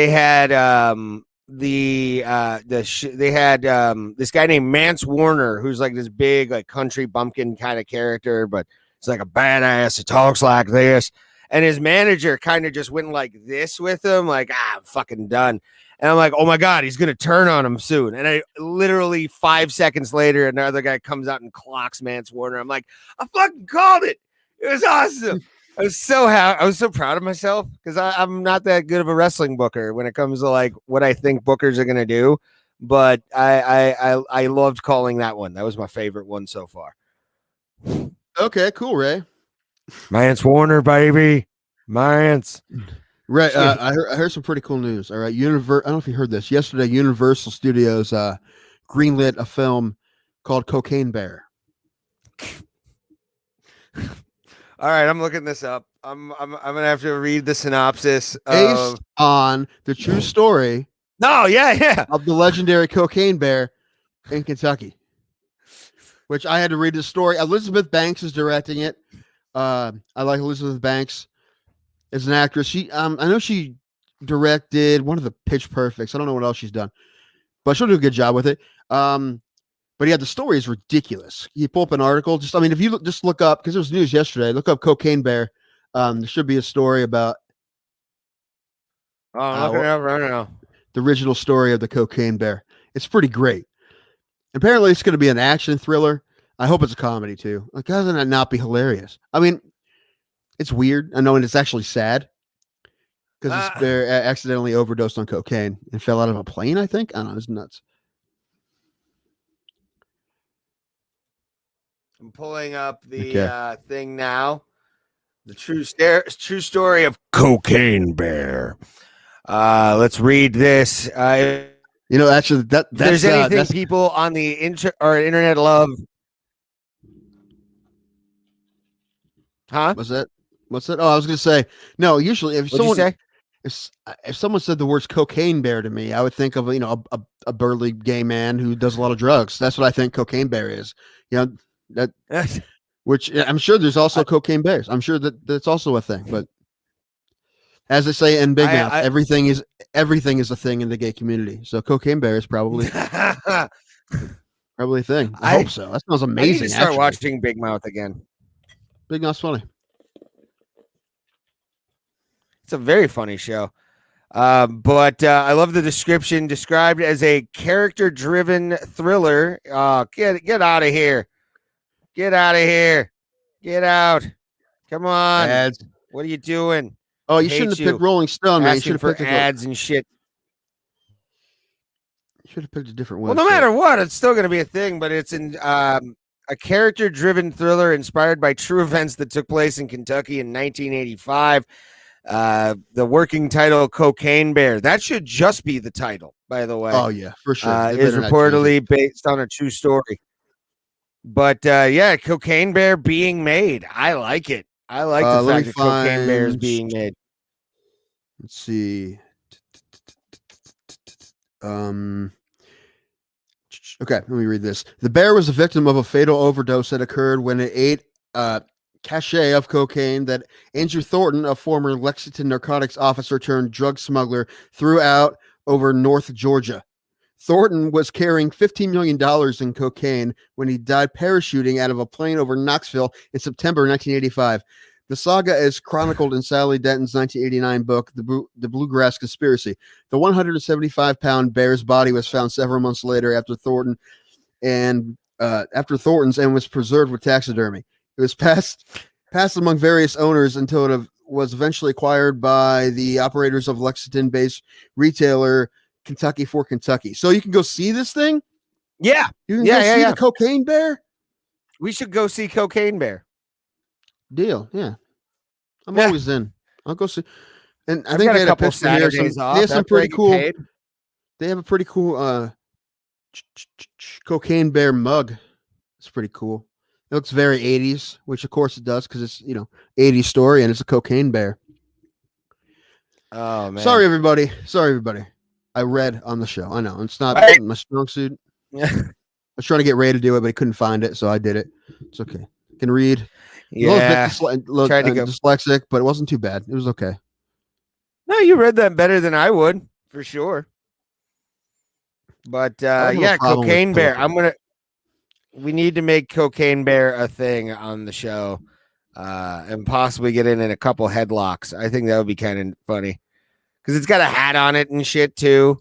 Speaker 2: had they had this guy named Mance Warner, who's like this big like country bumpkin kind of character, but it's like a badass. He talks like this. And his manager kind of just went like this with him, like, I'm fucking done. And I'm like, oh my God, he's going to turn on him soon. And I literally 5 seconds later, another guy comes out and clocks Mance Warner. I'm like, I fucking called it. It was awesome. I was so happy. I was so proud of myself because I'm not that good of a wrestling booker when it comes to like what I think bookers are going to do. But I loved calling that one. That was my favorite one so far.
Speaker 1: Okay, cool, Ray.
Speaker 2: Mance Warner, baby. Mance.
Speaker 1: Right. I heard some pretty cool news. All right. I don't know if you heard this. Yesterday, Universal Studios greenlit a film called Cocaine Bear.
Speaker 2: All right, I'm looking this up. I'm gonna have to read the synopsis
Speaker 1: based on the true story.
Speaker 2: No, yeah,
Speaker 1: of the legendary Cocaine Bear in Kentucky. Which I had to read the story. Elizabeth Banks is directing it. I like Elizabeth Banks as an actress. She, I know she directed one of the Pitch Perfects. I don't know what else she's done, but she'll do a good job with it. But yeah, the story is ridiculous. You pull up an article. If you just look up, because there was news yesterday, look up Cocaine Bear. There should be a story about.
Speaker 2: Oh, I'm looking it up right now.
Speaker 1: The original story of the Cocaine Bear. It's pretty great. Apparently, it's going to be an action thriller. I hope it's a comedy too. Like, how does that not be hilarious? I mean, it's weird. I know, and it's actually sad because this bear accidentally overdosed on cocaine and fell out of a plane. I think. I don't know. It's nuts.
Speaker 2: I'm pulling up the thing now. The true story of Cocaine Bear. Let's read this.
Speaker 1: Actually,
Speaker 2: If there's anything
Speaker 1: that's
Speaker 2: people on the internet love. Huh?
Speaker 1: what's that? What's that? Oh, I was gonna say no. Usually,
Speaker 2: What'd you say?
Speaker 1: if someone said the words cocaine bear to me, I would think of a burly gay man who does a lot of drugs. That's what I think cocaine bear is. That which I'm sure there's also cocaine bears. I'm sure that's also a thing. But as they say in Big Mouth, everything is a thing in the gay community. So cocaine bear is probably a thing. I hope so. That sounds amazing.
Speaker 2: I need to start watching Big Mouth again.
Speaker 1: Big Mouth's funny.
Speaker 2: It's a very funny show. But I love the description, described as a character-driven thriller. Get out of here. Get out of here. Get out. Come on.
Speaker 1: Ads.
Speaker 2: What are you doing?
Speaker 1: Oh, you shouldn't have picked Rolling Stone, man. You should have picked
Speaker 2: ads and shit.
Speaker 1: You should have picked a different website.
Speaker 2: Well, no matter what, it's still going to be a thing, but it's in a character-driven thriller inspired by true events that took place in Kentucky in 1985. The working title, Cocaine Bear. That should just be the title, by the way.
Speaker 1: Oh, yeah, for sure.
Speaker 2: Is reportedly based on a true story. But, yeah, Cocaine Bear being made. I like it. I like the fact that Cocaine Bear is being made.
Speaker 1: Let's see. Okay, let me read this. The bear was a victim of a fatal overdose that occurred when it ate cachet of cocaine that Andrew Thornton, a former Lexington narcotics officer turned drug smuggler, threw out over North Georgia. Thornton was carrying $15 million in cocaine when he died parachuting out of a plane over Knoxville in September 1985. The saga is chronicled in Sally Denton's 1989 book, The Bluegrass Conspiracy. The 175-pound bear's body was found several months later after Thornton's and was preserved with taxidermy. It was passed among various owners until it was eventually acquired by the operators of Lexington-based retailer Kentucky for Kentucky. So you can go see this thing?
Speaker 2: Yeah.
Speaker 1: You can go see the Cocaine Bear?
Speaker 2: We should go see Cocaine Bear.
Speaker 1: Deal, yeah. I'm always in. I'll go see. And I
Speaker 2: I've
Speaker 1: think
Speaker 2: got
Speaker 1: they
Speaker 2: a
Speaker 1: had
Speaker 2: couple
Speaker 1: a
Speaker 2: Saturdays off.
Speaker 1: They have some pretty cool. They have a pretty cool Cocaine Bear mug. It's pretty cool. It looks very 80s, which of course it does because it's 80s story and it's a cocaine bear.
Speaker 2: Oh man.
Speaker 1: Sorry everybody. I read on the show. I know it's not my strong suit. I was trying to get Ray to do it, but he couldn't find it, so I did it. It's okay. I can read.
Speaker 2: Yeah.
Speaker 1: Tried to go dyslexic, but it wasn't too bad. It was okay.
Speaker 2: No, you read that better than I would, for sure. But yeah, Cocaine Bear. We need to make Cocaine Bear a thing on the show, and possibly get in a couple headlocks. I think that would be kind of funny because it's got a hat on it and shit too.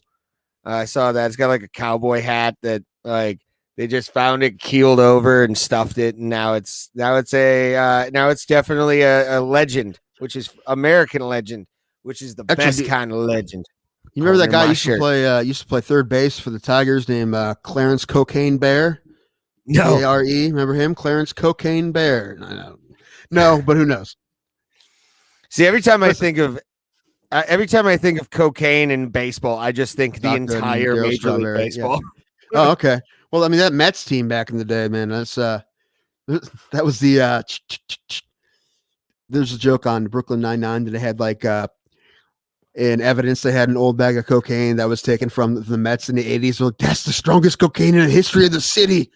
Speaker 2: I saw that it's got like a cowboy hat that like they just found it keeled over and stuffed it, and now it's definitely a legend, which is American legend, which is the best kind of legend.
Speaker 1: You remember that guy used to play third base for the Tigers named Clarence Cocaine Bear?
Speaker 2: No.
Speaker 1: A-R-E. Remember him? Clarence Cocaine Bear. No, but who knows?
Speaker 2: See, every time I think of cocaine and baseball, I just think the entire Major League Baseball.
Speaker 1: Yeah. Oh, okay. Well, I mean, that Mets team back in the day, man, that was the there's a joke on Brooklyn Nine-Nine that they had like in evidence they had an old bag of cocaine that was taken from the Mets in the 80s. Like, that's the strongest cocaine in the history of the city.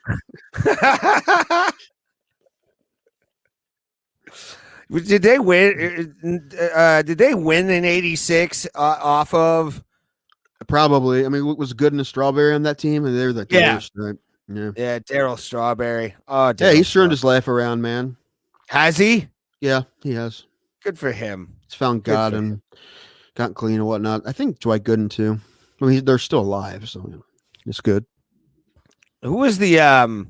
Speaker 2: Did they win? Did they win in '86 off of?
Speaker 1: Probably. I mean, was Gooden and Strawberry on that team? And they were the worst, right?
Speaker 2: Yeah, Darryl Strawberry. Oh,
Speaker 1: yeah, he's turned his life around, man.
Speaker 2: Has he?
Speaker 1: Yeah, he has.
Speaker 2: Good for him.
Speaker 1: He's found God and got clean and whatnot. I think Dwight Gooden too. I mean, they're still alive, so it's good.
Speaker 2: Who was the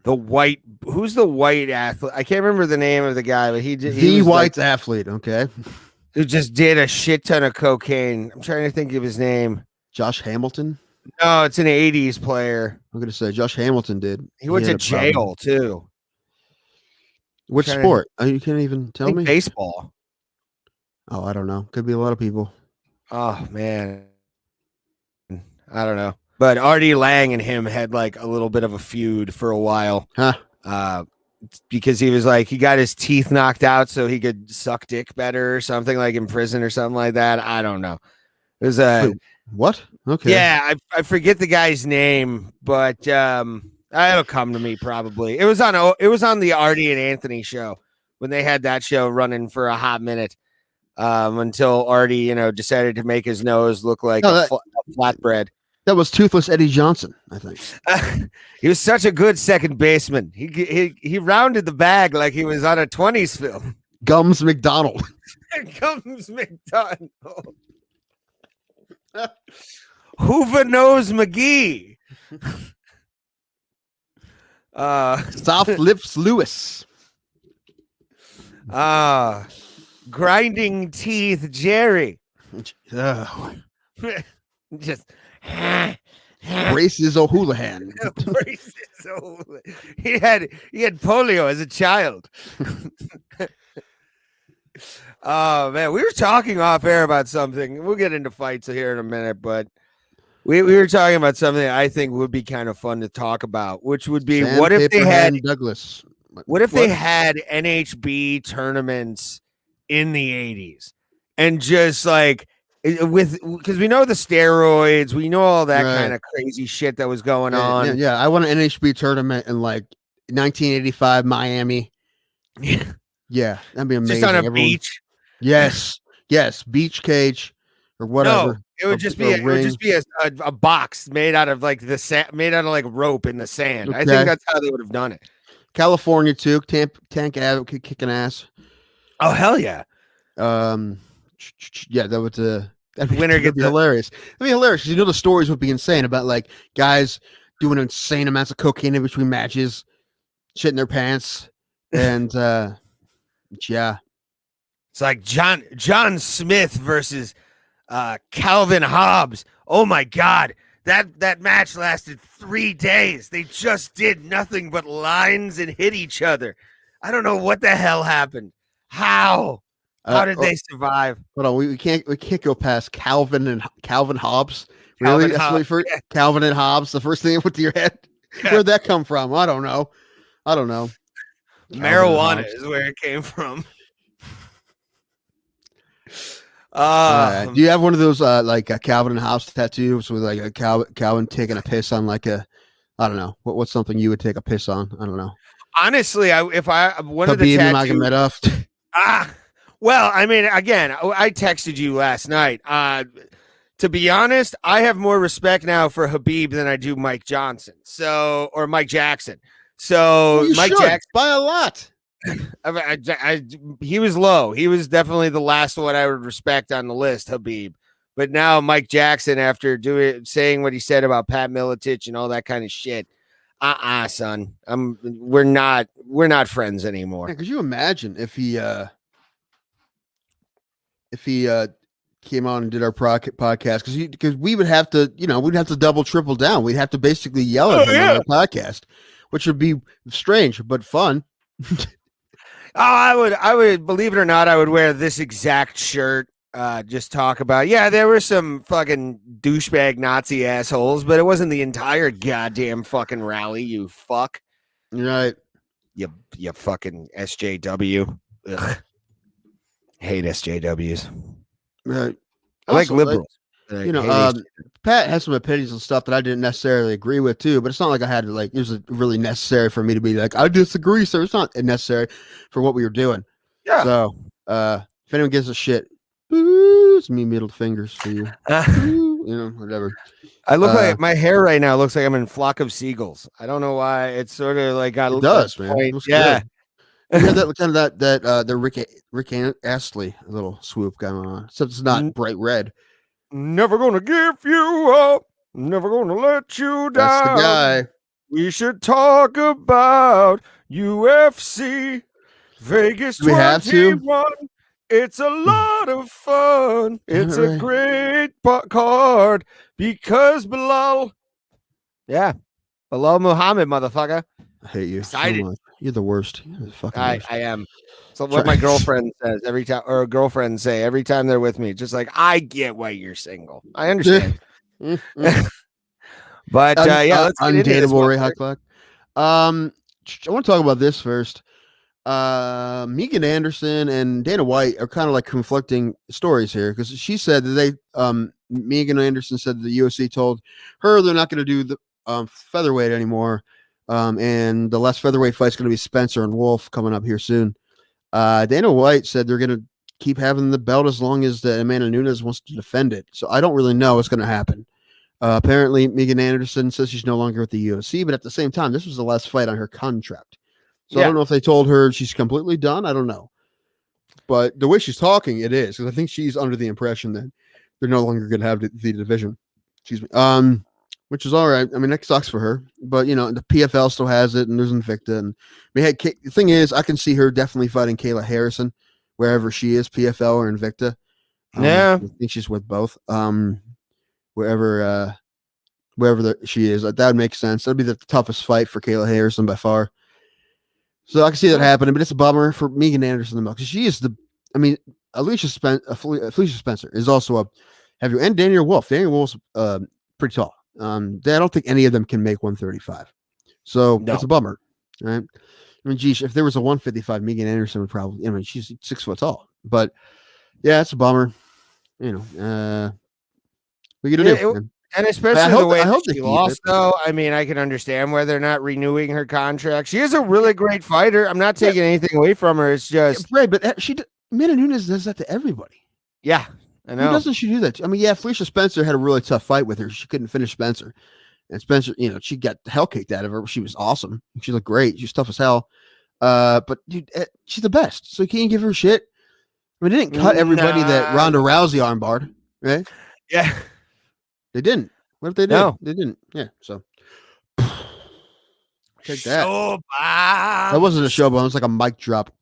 Speaker 2: white? Who's the white athlete? I can't remember the name of the guy, but he
Speaker 1: was white athlete. Okay,
Speaker 2: who just did a shit ton of cocaine. I'm trying to think of his name.
Speaker 1: Josh Hamilton.
Speaker 2: No, it's an '80s player.
Speaker 1: I'm gonna say Josh Hamilton did.
Speaker 2: He went to jail too.
Speaker 1: What
Speaker 2: Trying to-
Speaker 1: sport? You can't even
Speaker 2: I
Speaker 1: tell
Speaker 2: think
Speaker 1: me.
Speaker 2: baseball.
Speaker 1: Oh, I don't know. Could be a lot of people.
Speaker 2: Oh man, I don't know. But Artie Lang and him had like a little bit of a feud for a while.
Speaker 1: Huh?
Speaker 2: Because he was like, he got his teeth knocked out so he could suck dick better or something, like in prison or something like that. I don't know. It was
Speaker 1: Wait, what? Okay.
Speaker 2: yeah, I forget the guy's name, but it'll come to me probably. It was on the Artie and Anthony show when they had that show running for a hot minute. Until Artie, decided to make his nose look like a flatbread.
Speaker 1: That was Toothless Eddie Johnson, I think.
Speaker 2: He was such a good second baseman. He rounded the bag like he was on a 20s film.
Speaker 1: Gums McDonald.
Speaker 2: Gums McDonald. Hoover Nose McGee.
Speaker 1: Soft Lips Lewis.
Speaker 2: Grinding Teeth Jerry.
Speaker 1: Oh.
Speaker 2: Just
Speaker 1: Braces O'Houlihan.
Speaker 2: He had polio as a child. Oh man, we were talking off air about something. We'll get into fights here in a minute, but we were talking about something I think would be kind of fun to talk about, which would be what if they had
Speaker 1: Douglas?
Speaker 2: What if they had NHB tournaments in the 80s and just like because we know the steroids, we know all that kind of crazy shit that was going on.
Speaker 1: Yeah, I want an NHB tournament in like 1985 Miami. Yeah, that'd be amazing.
Speaker 2: Just on a beach.
Speaker 1: Yes, beach cage or whatever.
Speaker 2: No, it would just be a box made out of like made out of like rope in the sand. Okay. I think that's how they would have done it.
Speaker 1: California too. Tank Advocate kicking ass.
Speaker 2: Oh hell yeah.
Speaker 1: Yeah, that would winner gets hilarious. That'd be hilarious because the stories would be insane about like guys doing insane amounts of cocaine in between matches, shitting their pants, and yeah.
Speaker 2: It's like John Smith versus Calvin Hobbs. Oh my God. That match lasted 3 days. They just did nothing but lines and hit each other. I don't know what the hell happened. How did they survive?
Speaker 1: Hold on, we can't go past Calvin Hobbs. Really? That's what for Calvin and Hobbs. The first thing that went to your head. Yeah. Where'd that come from? I don't know.
Speaker 2: Marijuana is where it came from.
Speaker 1: Do you have one of those like Calvin and Hobbs tattoos with like a Calvin taking a piss on like a, I don't know, what's something you would take a piss on? I don't know.
Speaker 2: Honestly, one of the
Speaker 1: tattoos.
Speaker 2: Well, I mean, again, I texted you last night. To be honest, I have more respect now for Habib than I do Mike Johnson. Or Mike Jackson. So Mike Jackson
Speaker 1: by a lot.
Speaker 2: He was low. He was definitely the last one I would respect on the list, Habib. But now Mike Jackson, after saying what he said about Pat Miletich and all that kind of shit, son, we're not friends anymore.
Speaker 1: Yeah, could you imagine if he came on and did our podcast? Because we would have to, we'd have to double, triple down. We'd have to basically yell at him on our podcast, which would be strange but fun.
Speaker 2: I would, believe it or not, I would wear this exact shirt. Just talk about, there were some fucking douchebag Nazi assholes, but it wasn't the entire goddamn fucking rally, you fuck.
Speaker 1: Right.
Speaker 2: You fucking SJW. Ugh. Hate SJWs.
Speaker 1: Right.
Speaker 2: I like liberals.
Speaker 1: Pat has some opinions and stuff that I didn't necessarily agree with too, but it's not like I had to it was really necessary for me to be like, I disagree, so it's not necessary for what we were doing.
Speaker 2: Yeah.
Speaker 1: So if anyone gives a shit, it's me middle fingers for you. Whatever.
Speaker 2: I look like my hair right now looks like I'm in Flock of Seagulls. I don't know why. It's sort of like
Speaker 1: it does, man. It
Speaker 2: yeah.
Speaker 1: You have that kind of the Rick Astley little swoop going on. Except it's not bright red.
Speaker 2: Never gonna give you up. Never gonna let you down.
Speaker 1: That's the guy.
Speaker 2: We should talk about UFC Vegas 21. It's a lot of fun. It's a great card because Belal Muhammad, motherfucker.
Speaker 1: I hate you
Speaker 2: excited.
Speaker 1: so much. You're the worst. You're the fucking worst.
Speaker 2: I am. So what my girlfriend says every time, or girlfriends say every time they're with me, just like, I get why you're single. I understand. But yeah, let's get into this
Speaker 1: undateable
Speaker 2: one
Speaker 1: Ray Hot Clock. I want to talk about this first. Meegan Anderson and Dana White are kind of like conflicting stories here because she said that Meegan Anderson said the UFC told her they're not going to do the featherweight anymore. And the last featherweight fight is going to be Spencer and Wolf coming up here soon. Dana White said they're going to keep having the belt as long as the Amanda Nunes wants to defend it. So I don't really know what's going to happen. Apparently, Meegan Anderson says she's no longer with the UFC, but at the same time, this was the last fight on her contract. So I don't know if they told her she's completely done. I don't know. But the way she's talking, it is, because I think she's under the impression that they're no longer going to have the division. Excuse me. Which is all right. I mean, that sucks for her. But, you know, the PFL still has it, and there's Invicta. And the thing is, I can see her definitely fighting Kayla Harrison, wherever she is, PFL or Invicta.
Speaker 2: Yeah.
Speaker 1: I think she's with both. Wherever she is, that would make sense. That'd be the toughest fight for Kayla Harrison by far. So I can see that happening, but it's a bummer for Meegan Anderson because she is Alicia Spencer is also a heavy, and Daniel Wolf. Daniel Wolf's pretty tall. I don't think any of them can make 135. So that's a bummer, right? I mean, geez, if there was a 155, Meegan Anderson would probably. I mean, she's 6 foot tall, but yeah, it's a bummer. You know, we could do.
Speaker 2: And especially the way that she lost, though. I mean, I can understand why they're not renewing her contract. She is a really great fighter. I'm not taking anything away from her. It's just
Speaker 1: right, but Amanda Nunes does that to everybody.
Speaker 2: Yeah, I know.
Speaker 1: Who doesn't she do that to? I mean, yeah, Felicia Spencer had a really tough fight with her. She couldn't finish Spencer, and Spencer, you know, she got the hell kicked out of her. She was awesome. She looked great. She was tough as hell. But dude, she's the best. So you can't give her shit. I mean, they didn't cut everybody that Ronda Rousey armbarred, right?
Speaker 2: Yeah.
Speaker 1: They didn't. What if they did? No. They didn't. Yeah. So take that. That wasn't a show bomb. It was like a mic drop.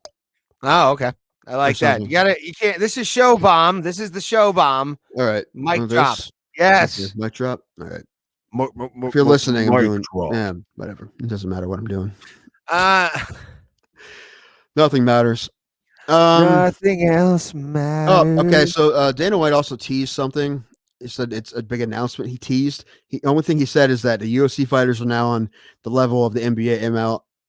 Speaker 2: Oh, okay. I like that. You can't. This is show bomb. This is the show bomb.
Speaker 1: All right.
Speaker 2: Mic drop. Yes.
Speaker 1: Okay. Mic drop. All right. If you're listening, I'm doing. Yeah. Whatever. It doesn't matter what I'm doing. Nothing matters.
Speaker 2: Nothing else matters.
Speaker 1: Oh, okay. So Dana White also teased something. He said it's a big announcement. He teased. The only thing he said is that the UFC fighters are now on the level of the NBA,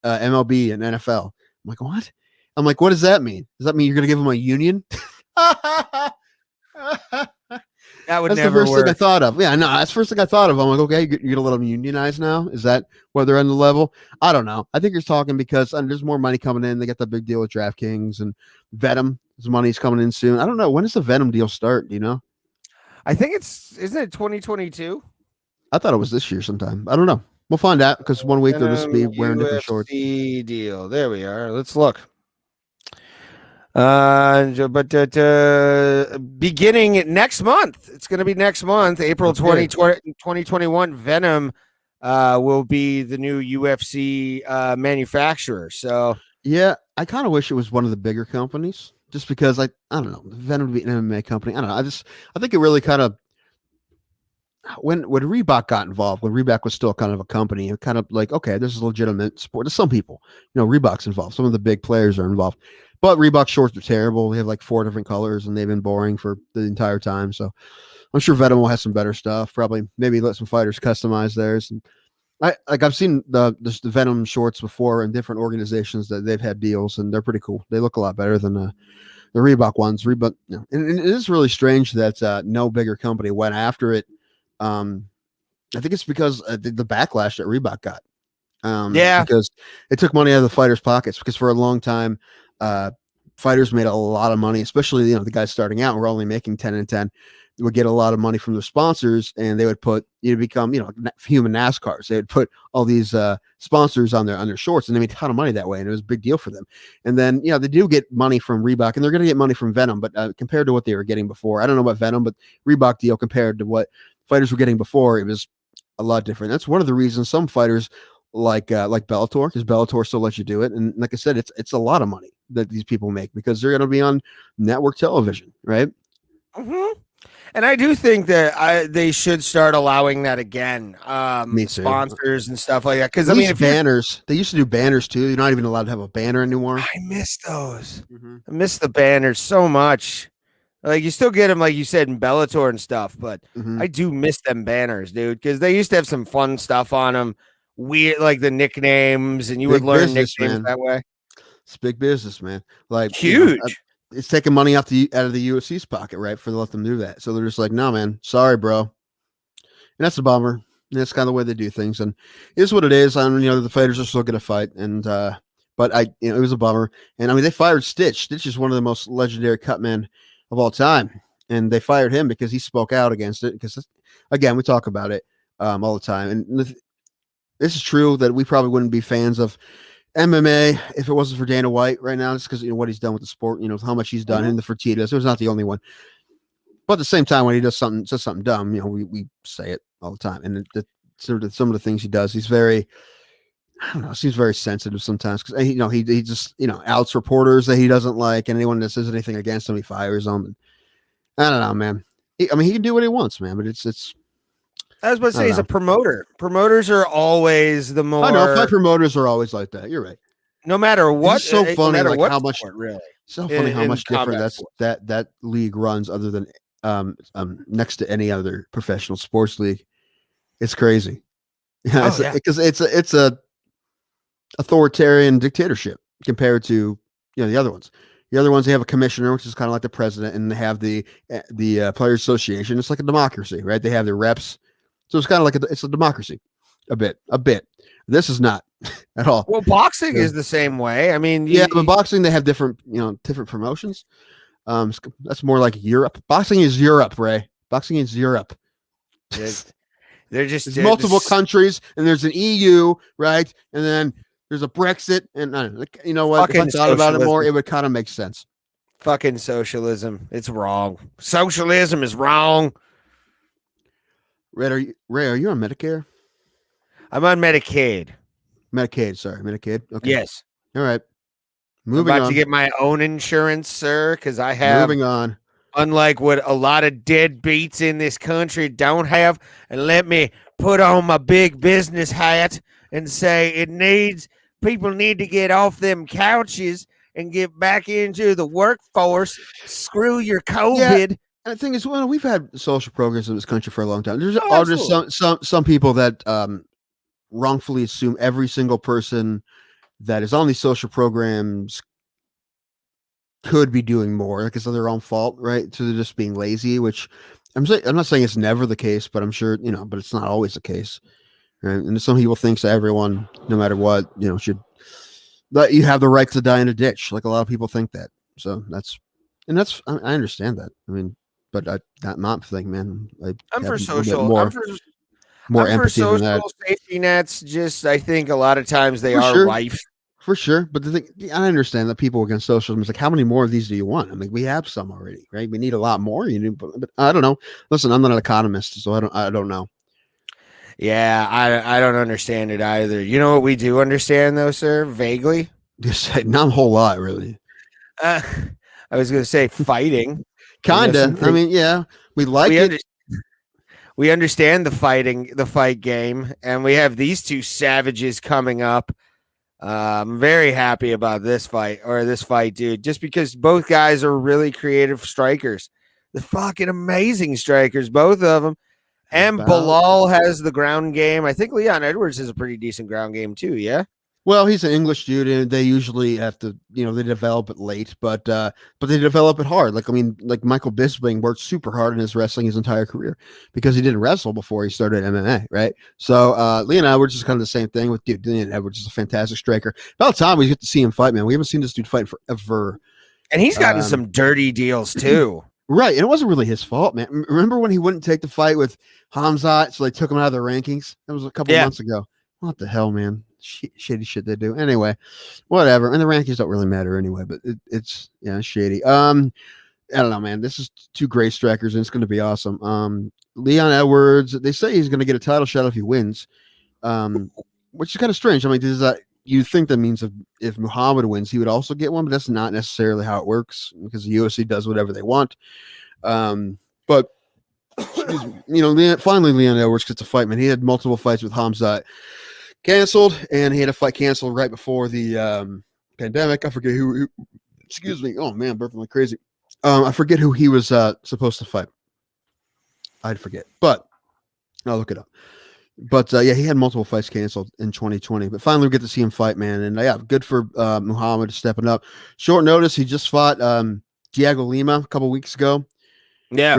Speaker 1: MLB, and NFL. I'm like, what? I'm like, what does that mean? Does that mean you're going to give them a union?
Speaker 2: That would
Speaker 1: that's
Speaker 2: never
Speaker 1: the first
Speaker 2: work.
Speaker 1: thing I thought of. Yeah, no, that's the first thing I thought of. I'm like, okay, you're going to let them unionize now? Is that where they're on the level? I don't know. I think you're talking because there's more money coming in. They got the big deal with DraftKings and Venom. His money's coming in soon. I don't know. When does the Venom deal start? Do you know?
Speaker 2: I think isn't it 2022?
Speaker 1: I thought it was this year sometime. I don't know. We'll find out because 1 week they'll just be wearing different shorts.
Speaker 2: Deal. There we are. Let's look. Beginning next month, it's going to be next month, April 2021. Venom will be the new UFC manufacturer. So
Speaker 1: yeah, I kind of wish it was one of the bigger companies. Just because I don't know, Venom would be an MMA company. I don't know. I think it really kind of when Reebok got involved, when Reebok was still kind of a company, it kind of like, okay, this is a legitimate sport. To some people, you know, Reebok's involved. Some of the big players are involved, but Reebok shorts are terrible. They have like 4 different colors, and they've been boring for the entire time. So I'm sure Venom will have some better stuff. Probably maybe let some fighters customize theirs. And I've seen the Venom shorts before in different organizations that they've had deals, and they're pretty cool. They look a lot better than the Reebok ones. Reebok, you know, and it is really strange that no bigger company went after it. I think it's because the backlash that Reebok got. Because it took money out of the fighters' pockets. Because for a long time, fighters made a lot of money, especially the guys starting out were only making 10 and 10. They would get a lot of money from their sponsors, and they would put become human NASCARs. They would put all these sponsors on their shorts, and they made a ton of money that way, and it was a big deal for them. And then they do get money from Reebok, and they're going to get money from Venom, but compared to what they were getting before, I don't know about Venom, but Reebok deal compared to what fighters were getting before, it was a lot different. That's one of the reasons some fighters like Bellator, because Bellator still lets you do it, and like I said, it's a lot of money that these people make because they're going to be on network television, right?
Speaker 2: Mm-hmm. And I do think that they should start allowing that again.
Speaker 1: Me too.
Speaker 2: Sponsors and stuff like that. Because
Speaker 1: At
Speaker 2: I mean,
Speaker 1: least
Speaker 2: if
Speaker 1: banners, they used to do banners too. You're not even allowed to have a banner anymore.
Speaker 2: I miss those.
Speaker 1: Mm-hmm.
Speaker 2: I miss the banners so much. Like you still get them, like you said, in Bellator and stuff, but
Speaker 1: Mm-hmm.
Speaker 2: I do miss them banners, dude, because they used to have some fun stuff on them. Weird, like the nicknames, and you
Speaker 1: Big
Speaker 2: would learn
Speaker 1: business,
Speaker 2: nicknames
Speaker 1: man.
Speaker 2: that way.
Speaker 1: It's big business, man. Like
Speaker 2: Huge.
Speaker 1: it's taking money out of the UFC's pocket, right? For to let them do that. So they're just like, no, man, sorry, bro. And that's a bummer. And that's kind of the way they do things, and it is what it is. And the fighters are still going to fight, and but it was a bummer. And I mean, they fired Stitch. Stitch is one of the most legendary cut men of all time, and they fired him because he spoke out against it. Because again, we talk about it all the time, and this is true that we probably wouldn't be fans of MMA if it wasn't for Dana White right now, just because what he's done with the sport, how much he's done in the Fertitas. It was not the only one, but at the same time, when he says something dumb, we say it all the time. And some of the things he does, he's very, I don't know, seems very sensitive sometimes because he just outs reporters that he doesn't like, and anyone that says anything against him, he fires them. And I don't know, man. I mean, he can do what he wants, man, but it's.
Speaker 2: I was about to say he's a promoter. Promoters are always the more.
Speaker 1: I know fight promoters are always like that. You're right.
Speaker 2: No matter what,
Speaker 1: it's so funny,
Speaker 2: no
Speaker 1: like how much
Speaker 2: sport, really.
Speaker 1: So funny how much different that league runs, other than next to any other professional sports league. It's crazy. Because it's a authoritarian dictatorship compared to the other ones. The other ones, they have a commissioner, which is kind of like the president, and they have the Players Association. It's like a democracy, right? They have their reps, so it's kind of like it's a democracy, a bit. This is not at all.
Speaker 2: Well, boxing is the same way. I mean,
Speaker 1: but boxing, they have different promotions. That's more like Europe. Boxing is Europe, Ray. Boxing is Europe.
Speaker 2: There's
Speaker 1: multiple countries, and there's an EU, right? And then there's a Brexit, and you know what? If I thought about it more, it would kind of make sense.
Speaker 2: Fucking socialism. It's wrong. Socialism is wrong.
Speaker 1: Ray, are you on Medicare?
Speaker 2: I'm on Medicaid.
Speaker 1: Medicaid. Okay.
Speaker 2: Yes.
Speaker 1: All right.
Speaker 2: Moving on. To get my own insurance, sir, because I have.
Speaker 1: Moving on.
Speaker 2: Unlike what a lot of deadbeats in this country don't have, and let me put on my big business hat and say people need to get off them couches and get back into the workforce. Screw your COVID.
Speaker 1: Yeah. And the thing is, we've had social programs in this country for a long time. There's just some people that wrongfully assume every single person that is on these social programs could be doing more because of their own fault, right? So they're just being lazy, which I'm not saying it's never the case, but I'm sure, but it's not always the case. Right? And some people think that everyone, no matter what, should that you have the right to die in a ditch. Like a lot of people think that. So I understand that. I mean, but that not thing, man.
Speaker 2: I'm for social.
Speaker 1: More empathy than that.
Speaker 2: Safety nets. Just, I think a lot of times they are rife.
Speaker 1: For sure. But the thing, I understand that people against socialism is like, how many more of these do you want? I mean, we have some already, right? We need a lot more. But I don't know. Listen, I'm not an economist, so I don't know.
Speaker 2: Yeah, I don't understand it either. You know what we do understand, though, sir? Vaguely.
Speaker 1: Just not a whole lot, really.
Speaker 2: I was going to say fighting.
Speaker 1: Kinda. I mean, yeah, we like it.
Speaker 2: We understand the fight game, and we have these two savages coming up. I'm very happy about this fight, dude, just because both guys are really creative strikers. They're fucking amazing strikers, both of them. And Belal has the ground game. I think Leon Edwards has a pretty decent ground game too, yeah?
Speaker 1: Well, he's an English dude, and they usually have to, they develop it late, but they develop it hard. Like Michael Bisping worked super hard in his wrestling his entire career because he didn't wrestle before he started MMA, right? So Leon Edwards is kind of the same thing with Leon Edwards is a fantastic striker. About time we get to see him fight, man. We haven't seen this dude fight forever.
Speaker 2: And he's gotten some dirty deals too.
Speaker 1: Right, and it wasn't really his fault, man. Remember when he wouldn't take the fight with Hamzat, so they took him out of the rankings? That was a couple months ago. What the hell, man? Shady shit they do. Anyway, whatever. And the rankings don't really matter anyway, but it's shady. I don't know, man. This is two great strikers, and it's going to be awesome. Leon Edwards, they say he's going to get a title shot if he wins, which is kind of strange. I mean, you think that means if Muhammad wins, he would also get one, but that's not necessarily how it works because the UFC does whatever they want. But excuse me. Finally Leon Edwards gets a fight, man. He had multiple fights with Hamzat canceled, and he had a fight canceled right before the pandemic. I forget who. Excuse me. Oh man, burping like crazy. I forget who he was supposed to fight. I'd forget, but I'll look it up. But yeah, he had multiple fights canceled in 2020. But finally, we get to see him fight, man. And yeah, good for Muhammad stepping up. Short notice, he just fought Diego Lima a couple weeks ago.
Speaker 2: Yeah,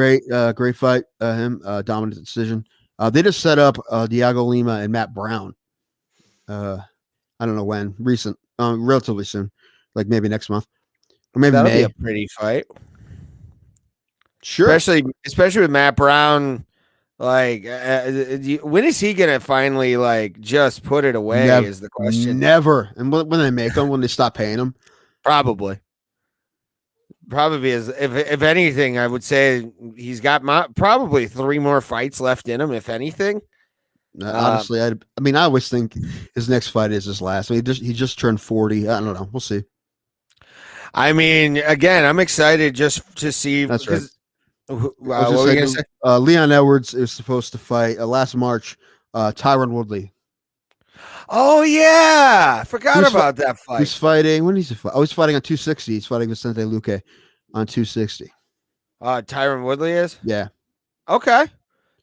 Speaker 1: great fight. Him dominant decision. They just set up Diego Lima and Matt Brown. I don't know when. Recent, relatively soon, like maybe next month, or maybe
Speaker 2: that'll
Speaker 1: May.
Speaker 2: be a pretty fight.
Speaker 1: Sure,
Speaker 2: especially with Matt Brown. Like, when is he gonna finally like just put it away? Is the question.
Speaker 1: Never. And when they make him, when they stop paying him,
Speaker 2: probably is. If anything, I would say he's got probably 3 more fights left in him. If anything,
Speaker 1: honestly, I always think his next fight is his last. I mean, he just turned 40. I don't know. We'll see.
Speaker 2: I mean, again, I'm excited just to see.
Speaker 1: That's right.
Speaker 2: What were you gonna say?
Speaker 1: Leon Edwards is supposed to fight last March. Tyron Woodley.
Speaker 2: Oh yeah, forgot about that fight.
Speaker 1: He's fighting. When is he fight? Oh, he's fighting on 260. He's fighting Vicente Luque on 260.
Speaker 2: Tyron Woodley is.
Speaker 1: Yeah.
Speaker 2: Okay,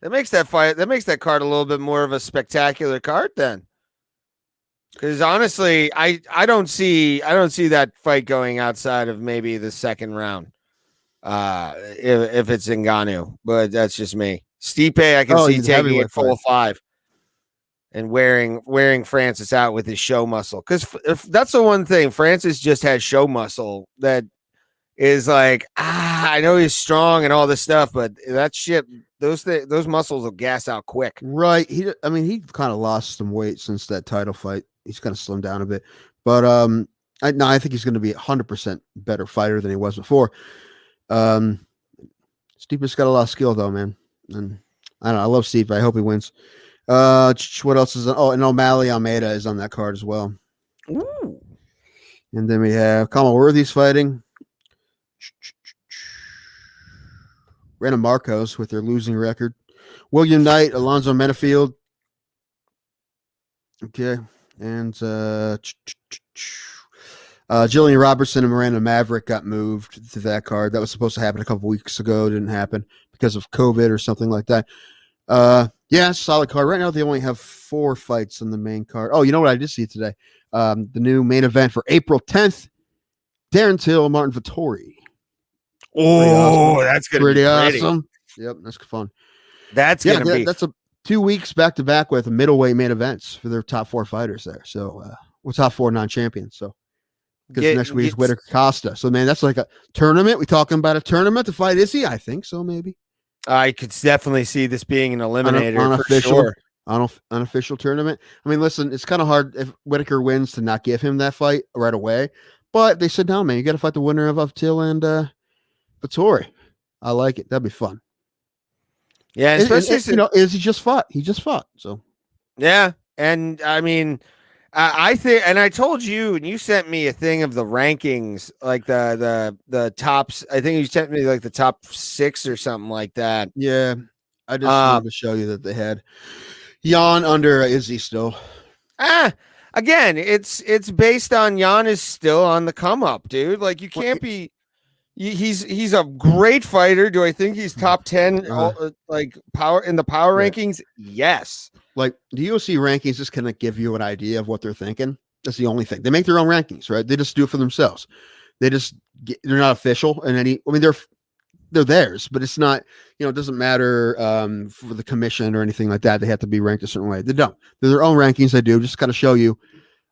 Speaker 2: that makes that fight. That makes that card a little bit more of a spectacular card then. Because honestly, I don't see that fight going outside of maybe the second round. If it's Ngannou, but that's just me. Stipe, I can see taking it full 5 and wearing Francis out with his show muscle. Because if that's the one thing, Francis just has show muscle that is like, I know he's strong and all this stuff, but that shit, those muscles will gas out quick.
Speaker 1: Right. He kind of lost some weight since that title fight. He's kind of slimmed down a bit, but I think he's going to be 100% better fighter than he was before. Stipe's got a lot of skill though, man. And I don't know. I love Stipe. I hope he wins. What else is on? Oh, and O'Malley Almeida is on that card as well.
Speaker 2: Ooh.
Speaker 1: And then we have Kamal Worthy's fighting Brandon Marcos with their losing record. William Knight, Alonzo Menafield. Okay. And Jillian Robertson and Miranda Maverick got moved to that card. That was supposed to happen a couple weeks ago. It didn't happen because of COVID or something like that. Yeah, solid card. Right now, they only have 4 fights on the main card. Oh, you know what I did see today? The new main event for April 10th, Darren Till, Martin Vittori.
Speaker 2: Oh, that's going to be pretty
Speaker 1: awesome. Yep, that's fun.
Speaker 2: That's going to be.
Speaker 1: That's 2 weeks back-to-back with middleweight main events for their top 4 fighters there. So, we're top 4 non-champions. So, because next week is Whitaker Costa. So, man, that's like a tournament. We talking about a tournament to fight Izzy? I think so, maybe.
Speaker 2: I could definitely see this being an eliminator for sure.
Speaker 1: Unofficial tournament. I mean, listen, it's kind of hard if Whitaker wins to not give him that fight right away. But they said, no, man, you got to fight the winner of Till and Vittori. I like it. That'd be fun.
Speaker 2: Yeah, especially
Speaker 1: Izzy just fought. He just fought. So,
Speaker 2: yeah, and I mean. I think, and I told you, and you sent me a thing of the rankings, like the tops. I think you sent me like the top 6 or something like that.
Speaker 1: Yeah, I just wanted to show you that they had Jan under Izzy still.
Speaker 2: Again, it's based on Jan is still on the come up, dude. Like you can't be. He's a great fighter. Do I think he's top 10 like power in the power rankings? Yes.
Speaker 1: Like the UFC rankings just kind of give you an idea of what they're thinking. That's the only thing. They make their own rankings, right? They just do it for themselves. They're not official in any. I mean, they're theirs, but it's not. It doesn't matter for the commission or anything like that. They have to be ranked a certain way. They don't. They're their own rankings. They do just kind of show you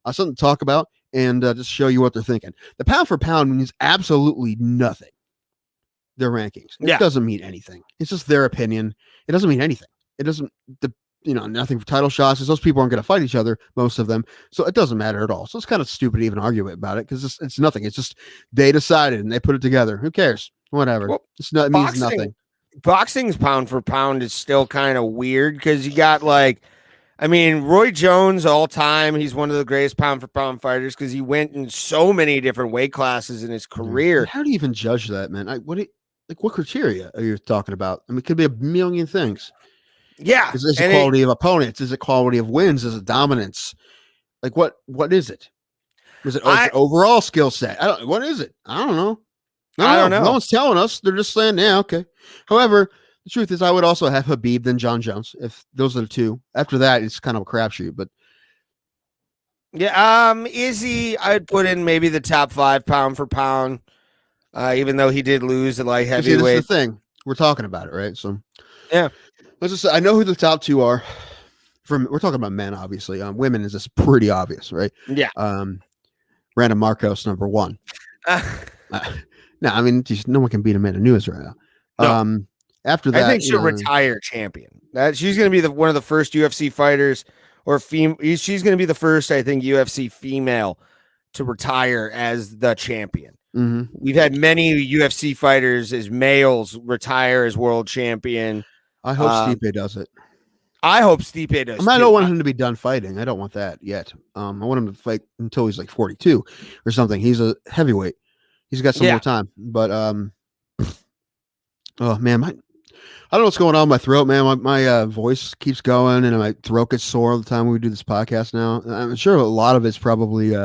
Speaker 1: something to talk about and just show you what they're thinking. The pound for pound means absolutely nothing. Their rankings. It doesn't mean anything. It's just their opinion. It doesn't mean anything. It doesn't. Nothing for title shots, because those people aren't going to fight each other, most of them. So it doesn't matter at all. So it's kind of stupid to even argue about it because it's nothing. It's just they decided and they put it together. Who cares? Whatever. Well, it means nothing.
Speaker 2: Boxing's pound for pound is still kind of weird because you got Roy Jones all time. He's one of the greatest pound for pound fighters because he went in so many different weight classes in his career.
Speaker 1: How do you even judge that, man? Like, what criteria are you talking about? I mean, it could be a million things.
Speaker 2: Yeah,
Speaker 1: Is it
Speaker 2: and
Speaker 1: quality of opponents? Is it quality of wins? Is it dominance? Like, what is it? Is it
Speaker 2: I
Speaker 1: overall skill set? What is it? I don't know.
Speaker 2: I don't
Speaker 1: No
Speaker 2: know.
Speaker 1: one's telling us. They're just saying, yeah, okay. However, the truth is, I would also have Habib than John Jones. If those are the two. After that, it's kind of a crapshoot. But
Speaker 2: Yeah, Izzy, I'd put in maybe the top 5 pound for pound. Even though he did lose at light
Speaker 1: you see, this is the
Speaker 2: heavyweight.
Speaker 1: thing. We're talking about it, right? So
Speaker 2: Yeah.
Speaker 1: let's just say I know who the top two are. We're talking about men, obviously. Women is just pretty obvious, right?
Speaker 2: Yeah.
Speaker 1: Random Marcos, number 1. No, I mean, no one can beat him in the news right now.
Speaker 2: No.
Speaker 1: After that,
Speaker 2: I think she'll retire champion. That she's going to be one of the first UFC fighters, or she's going to be the first, I think, UFC female to retire as the champion.
Speaker 1: Mm-hmm.
Speaker 2: We've had many UFC fighters as males retire as world champion.
Speaker 1: I hope Stipe does it.
Speaker 2: I hope Stipe does.
Speaker 1: I don't want him to be done fighting. I don't want that yet. I want him to fight until he's like 42 or something. He's a heavyweight. He's got some more time. But oh man, I don't know what's going on with my throat, man. My voice keeps going and my throat gets sore all the time when we do this podcast now. I'm sure a lot of it's probably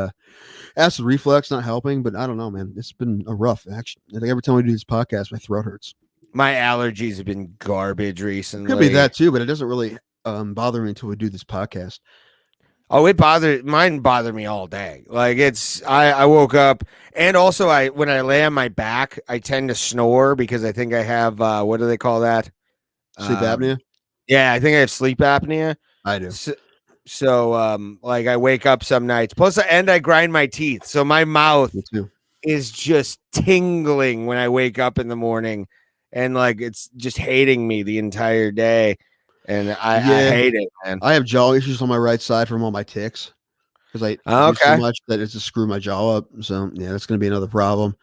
Speaker 1: acid reflux not helping, but I don't know, man. It's been a rough action. I think every time we do this podcast, my throat hurts.
Speaker 2: My allergies have been garbage recently.
Speaker 1: Could be that too, but it doesn't really bother me until we do this podcast.
Speaker 2: Oh, mine bothered me all day. Like I woke up, and also when I lay on my back, I tend to snore because I think I have what do they call that?
Speaker 1: Sleep apnea?
Speaker 2: Yeah, I think I have sleep apnea.
Speaker 1: I do.
Speaker 2: So like I wake up some nights. Plus, I grind my teeth, so my mouth is just tingling when I wake up in the morning, and like it's just hating me the entire day. And I hate it, man.
Speaker 1: I have jaw issues on my right side from all my tics because I do so much that it's just screw my jaw up. So yeah, that's going to be another problem.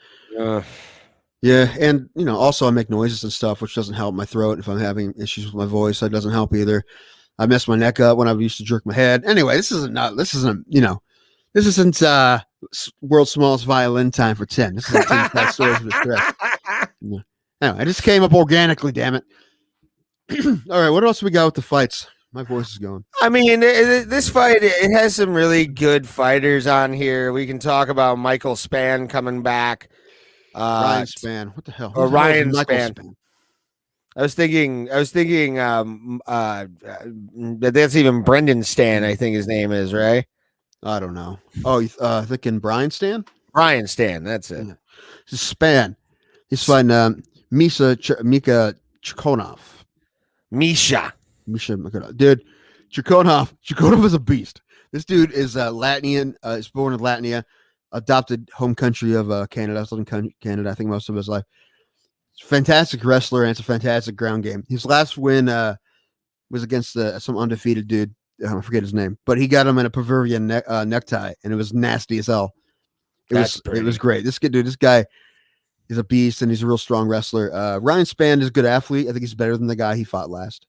Speaker 1: Yeah, and also I make noises and stuff, which doesn't help my throat. If I'm having issues with my voice, that doesn't help either. I mess my neck up when I used to jerk my head. Anyway, this isn't world's smallest violin time for 10. This is 10 stories of distress. Anyway, I just came up organically. Damn it. All right, what else we got with the fights? My voice is going.
Speaker 2: I mean, this fight, it has some really good fighters on here. We can talk about Michael Spann coming back.
Speaker 1: Ryan Spann. What the hell?
Speaker 2: Or Ryan Spann. I was thinking that's even Brendan Stan, I think his name is, right?
Speaker 1: I don't know. Oh, thinking Brian Stan?
Speaker 2: Brian Stan, that's it.
Speaker 1: This is Spann. He's fighting Mika Chikonov.
Speaker 2: Misha,
Speaker 1: dude, Chikonov is a beast. This dude is Latvian. Is born in Latvia, adopted home country of Canada. He's lived in Canada, I think, most of his life. Fantastic wrestler, and it's a fantastic ground game. His last win was against some undefeated dude. I forget his name, but he got him in a Peruvian necktie, and it was nasty as hell. It was great. This guy is a beast, and he's a real strong wrestler. Ryan Spann is a good athlete. I think he's better than the guy he fought last,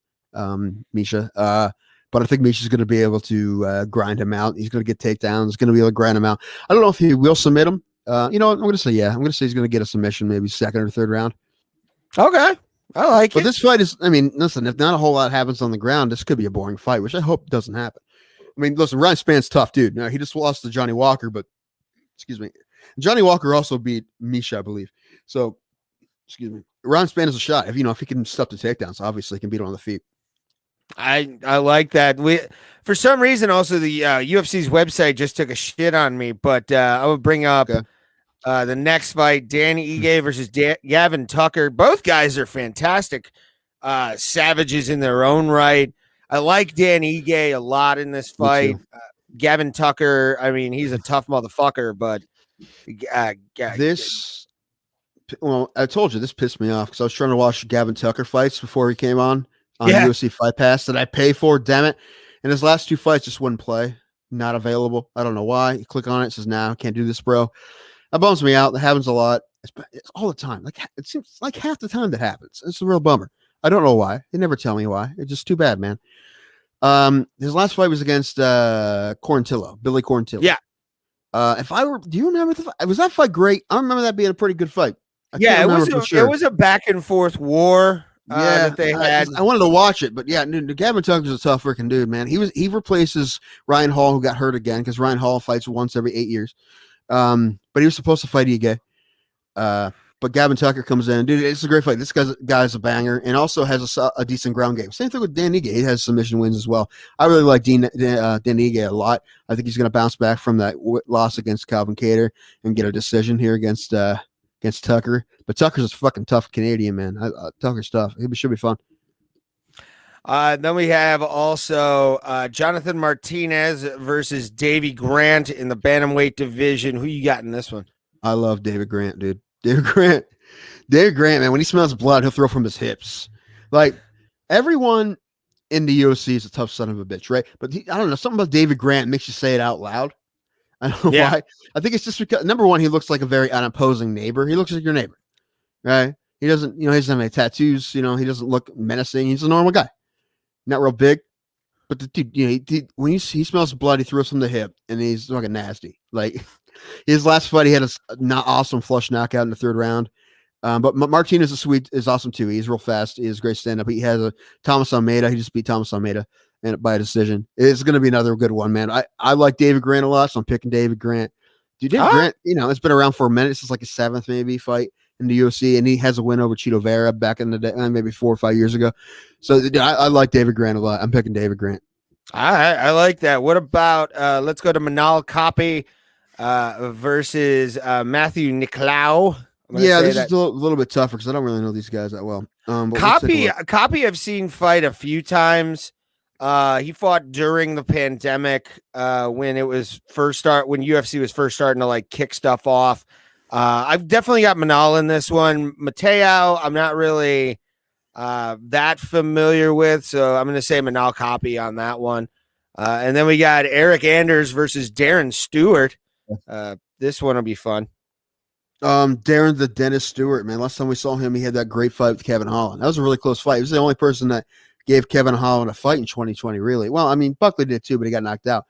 Speaker 1: Misha. But I think Misha's going to be able to grind him out. He's going to get takedowns. He's going to be able to grind him out. I don't know if he will submit him. You know what? I'm going to say yeah. I'm going to say he's going to get a submission, maybe second or third round.
Speaker 2: Okay. I like it.
Speaker 1: But this fight is, I mean, listen, if not a whole lot happens on the ground, this could be a boring fight, which I hope doesn't happen. I mean, listen, Ryan Spann's tough, dude. Now, he just lost to Johnny Walker, but, excuse me, Johnny Walker also beat Misha, I believe. So, excuse me, Ryan Spann is a shot. If he can stop the takedowns, obviously, he can beat him on the feet.
Speaker 2: I like that. For some reason, also the UFC's website just took a shit on me, but I would bring up the next fight, Danny Ige versus Gavin Tucker. Both guys are fantastic savages in their own right. I like Danny Ige a lot in this fight. Gavin Tucker, I mean, he's a tough motherfucker, but
Speaker 1: well, I told you this pissed me off because I was trying to watch Gavin Tucker fights before he came on UFC Fight Pass that I pay for, damn it. And his last two fights just wouldn't play. Not available. I don't know why. You click on it, says, "Nah, can't do this, bro." That bums me out. That happens a lot. It's all the time. Like, it seems like half the time that happens. It's a real bummer. I don't know why. They never tell me why. It's just too bad, man. His last fight was against Billy Quarantillo.
Speaker 2: Yeah.
Speaker 1: Do you remember was that fight great? I remember that being a pretty good fight. I can't remember for sure.
Speaker 2: It was a back and forth war.
Speaker 1: Yeah,
Speaker 2: that they had.
Speaker 1: I wanted to watch it, but yeah, Gavin Tucker's a tough freaking dude, man. He replaces Ryan Hall, who got hurt again, because Ryan Hall fights once every 8 years. But he was supposed to fight Ige. But Gavin Tucker comes in, dude. It's a great fight. This guy's a banger, and also has a decent ground game. Same thing with Dan Ige. He has submission wins as well. I really like Dan Ige a lot. I think he's going to bounce back from that loss against Calvin Kattar and get a decision here against Tucker. But Tucker's a fucking tough Canadian, man. Tucker's tough. It should be fun.
Speaker 2: Then we have also Jonathan Martinez versus Davy Grant in the bantamweight division. Who you got in this one?
Speaker 1: I love David Grant, dude. David Grant, man, when he smells blood, he'll throw from his hips. Like, everyone in the UFC is a tough son of a bitch, right? But I don't know, something about David Grant makes you say it out loud. I don't know why. I think it's just because, number one, he looks like a very unopposing neighbor. He looks like your neighbor, right? He doesn't, he doesn't have any tattoos. He doesn't look menacing. He's a normal guy, not real big. But the dude, when he smells blood, he throws from the hip, and he's fucking nasty. Like, his last fight, he had a not awesome flush knockout in the third round. But Martinez is awesome too. He's real fast. He has great stand up. He has a Thomas Almeida. He just beat Thomas Almeida and by a decision. It's going to be another good one, man. I like David Grant a lot, so I'm picking David Grant. Dude, David Grant, it's been around for a minute. This is like his 7th maybe fight in the UFC, and he has a win over Chito Vera back in the day, maybe 4 or 5 years ago. So I like David Grant a lot. I'm picking David Grant.
Speaker 2: I like that. What about let's go to Manal Kape versus Matthew Nicolau.
Speaker 1: Yeah, this is a little bit tougher because I don't really know these guys that well.
Speaker 2: Kape I've seen fight a few times. He fought during the pandemic when it was when UFC was first starting to like kick stuff off. I've definitely got Manal in this one. Mateo, I'm not really that familiar with, so I'm going to say Manal Kape on that one. And then we got Eric Anders versus Darren Stewart. This one will be fun.
Speaker 1: Darren the Dentist Stewart, man. Last time we saw him, he had that great fight with Kevin Holland. That was a really close fight. He was the only person that gave Kevin Holland a fight in 2020, really. Well, I mean, Buckley did too, but he got knocked out.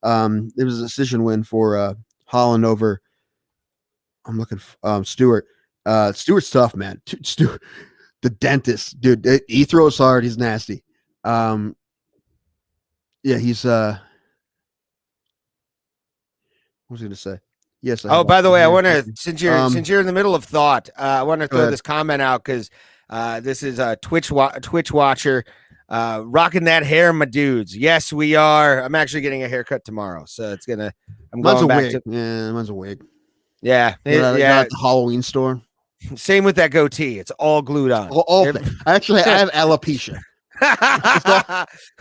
Speaker 1: It was a decision win for Holland over, I'm looking for Stewart. Stewart's tough, man. Stewart, the dentist, dude. He throws hard. He's nasty. Yeah, he's what was I going to say? Yes.
Speaker 2: By the way, I want to since you're in the middle of thought, I want to throw this comment out because this is a Twitch watcher rocking that hair, my dudes. Yes, we are. I'm actually getting a haircut tomorrow, so it's gonna.
Speaker 1: Mine's a wig. Mine's a wig.
Speaker 2: Yeah,
Speaker 1: at the Halloween store.
Speaker 2: Same with that goatee. It's all glued on.
Speaker 1: Actually, I have alopecia.